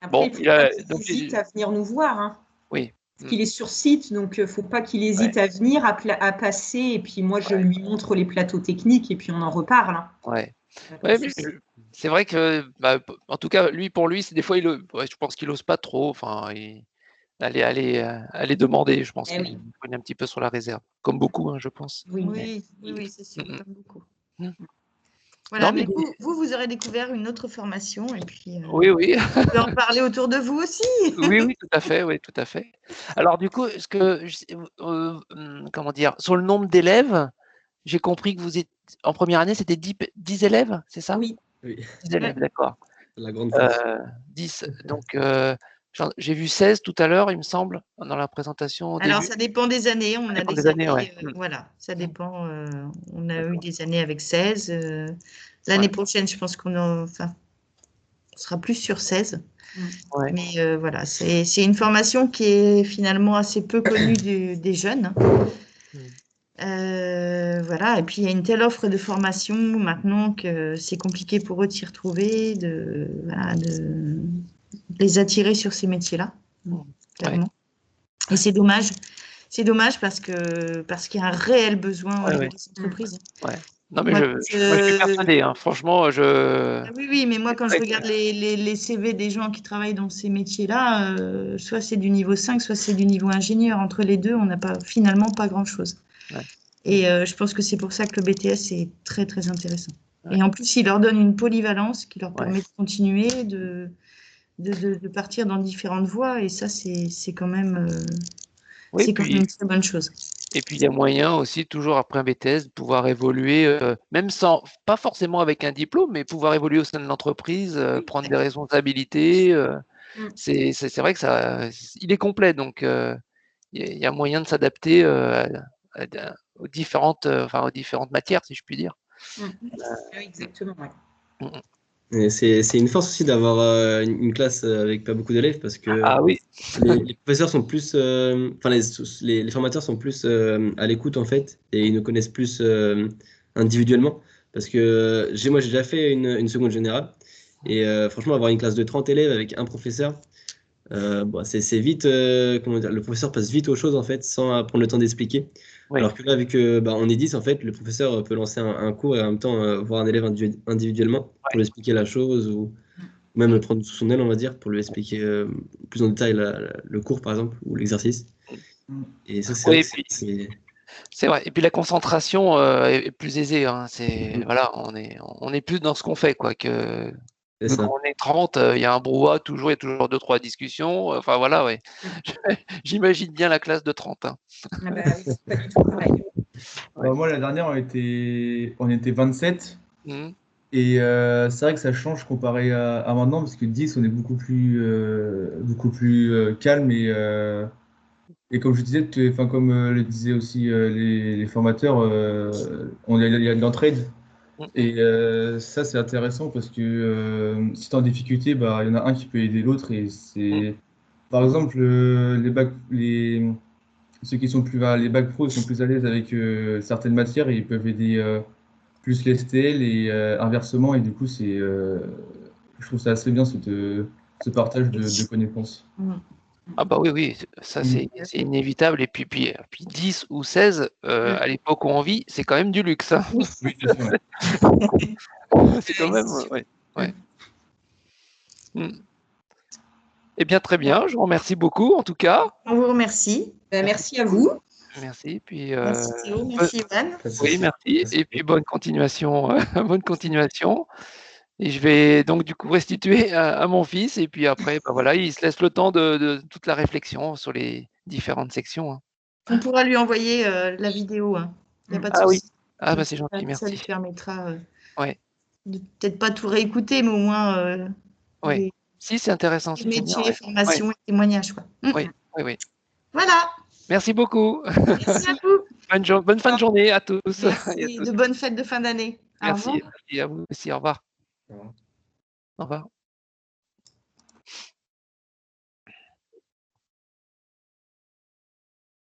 après, il ne faut pas qu'il hésite à venir nous voir. Hein. Oui. Parce qu'il est sur site, donc il ne faut pas qu'il hésite à venir, à passer. Et puis moi, je lui montre les plateaux techniques et puis on en reparle. Hein. Ouais. C'est vrai que, en tout cas, pour lui, c'est des fois, je pense qu'il n'ose pas trop. Enfin, aller demander, je pense qu'il est un petit peu sur la réserve, comme beaucoup, hein, je pense. Oui, c'est sûr, comme beaucoup. Voilà, mais vous aurez découvert une autre formation et puis oui. Vous pouvez en parler autour de vous aussi. Oui, tout à fait, oui, tout à fait. Alors du coup, comment dire, sur le nombre d'élèves, j'ai compris que vous êtes en première année, c'était 10 élèves, c'est ça? Oui. 10 élèves, d'accord. La grande force. 10. Donc j'ai vu 16 tout à l'heure, il me semble, dans la présentation. Alors, ça dépend des années. On a des années, ouais. Voilà, ça dépend. On a eu des années avec 16. L'année prochaine, je pense on sera plus sur 16. Ouais. Mais voilà, c'est une formation qui est finalement assez peu connue des jeunes. Voilà, et puis il y a une telle offre de formation maintenant que c'est compliqué pour eux de s'y retrouver, de les attirer sur ces métiers-là, clairement. Et c'est dommage. C'est dommage parce qu'il y a un réel besoin au niveau des entreprises. Ouais. Non, mais moi, je suis persuadé, hein. Franchement, Oui, mais moi, quand je regarde les CV des gens qui travaillent dans ces métiers-là, soit c'est du niveau 5, soit c'est du niveau ingénieur. Entre les deux, on n'a finalement pas grand-chose. Ouais. Et je pense que c'est pour ça que le BTS est très, très intéressant. Ouais. Et en plus, il leur donne une polyvalence qui leur permet de continuer, de partir dans différentes voies. Et ça, c'est quand même, quand même une très bonne chose. Et puis, il y a moyen aussi, toujours après un BTS, de pouvoir évoluer, même pas forcément avec un diplôme, mais pouvoir évoluer au sein de l'entreprise, prendre des responsabilités. C'est vrai que il est complet. Donc, il y a moyen de s'adapter aux différentes matières, si je puis dire. Exactement, oui. C'est une force aussi d'avoir une classe avec pas beaucoup d'élèves parce que les professeurs sont plus, les formateurs sont plus à l'écoute en fait et ils nous connaissent plus individuellement parce que moi j'ai déjà fait une seconde générale et franchement avoir une classe de 30 élèves avec un professeur, c'est vite, le professeur passe vite aux choses en fait sans prendre le temps d'expliquer. Alors que là, vu que on est 10, en fait, le professeur peut lancer un cours et en même temps voir un élève individuellement pour lui expliquer la chose ou même le prendre sous son aile, on va dire, pour lui expliquer plus en détail le cours, par exemple, ou l'exercice. Et ça, c'est vrai. Et puis la concentration est plus aisée. Hein. Voilà, on est plus dans ce qu'on fait, quoi. Quand on est 30, il y a un brouhaha, il y a toujours 2-3 discussions. Enfin voilà, ouais. J'imagine bien la classe de 30. Hein. Oui, c'est pas du tout pareil. Moi, la dernière, on était 27. Et c'est vrai que ça change comparé à maintenant, parce que 10, on est beaucoup plus calme. Et comme je disais, comme le disaient aussi les formateurs, il y a de l'entraide. Et ça, c'est intéressant parce que si tu es en difficulté, il y en a un qui peut aider l'autre. Et c'est, par exemple, ceux qui sont les bacs pro, ils sont plus à l'aise avec certaines matières et ils peuvent aider plus les STL et inversement. Et du coup, je trouve ça assez bien ce partage de connaissances. Ah bah oui, ça c'est inévitable. Et puis 10 ou 16, à l'époque où on vit, c'est quand même du luxe. Hein. Oui, bien sûr. C'est quand même, ouais. Eh bien, très bien. Je vous remercie beaucoup, en tout cas. On vous remercie. Merci à vous. Merci. Puis, merci Théo, merci Yoann. Oui, merci. Et puis, bonne continuation. Bonne continuation. Et je vais donc du coup restituer à mon fils. Et puis après, voilà, il se laisse le temps de toute la réflexion sur les différentes sections. On pourra lui envoyer la vidéo. Il n'y a pas de souci. Oui. Ah, bah, c'est gentil, merci. Ça lui permettra de peut-être pas tout réécouter, mais au moins oui. Si, c'est intéressant. Métiers, formation et témoignages. Oui. Voilà. Merci beaucoup. Merci à vous. Bonne fin de journée à tous. Merci. De bonnes fêtes de fin d'année. Merci. Merci à vous aussi. Au revoir. Au revoir.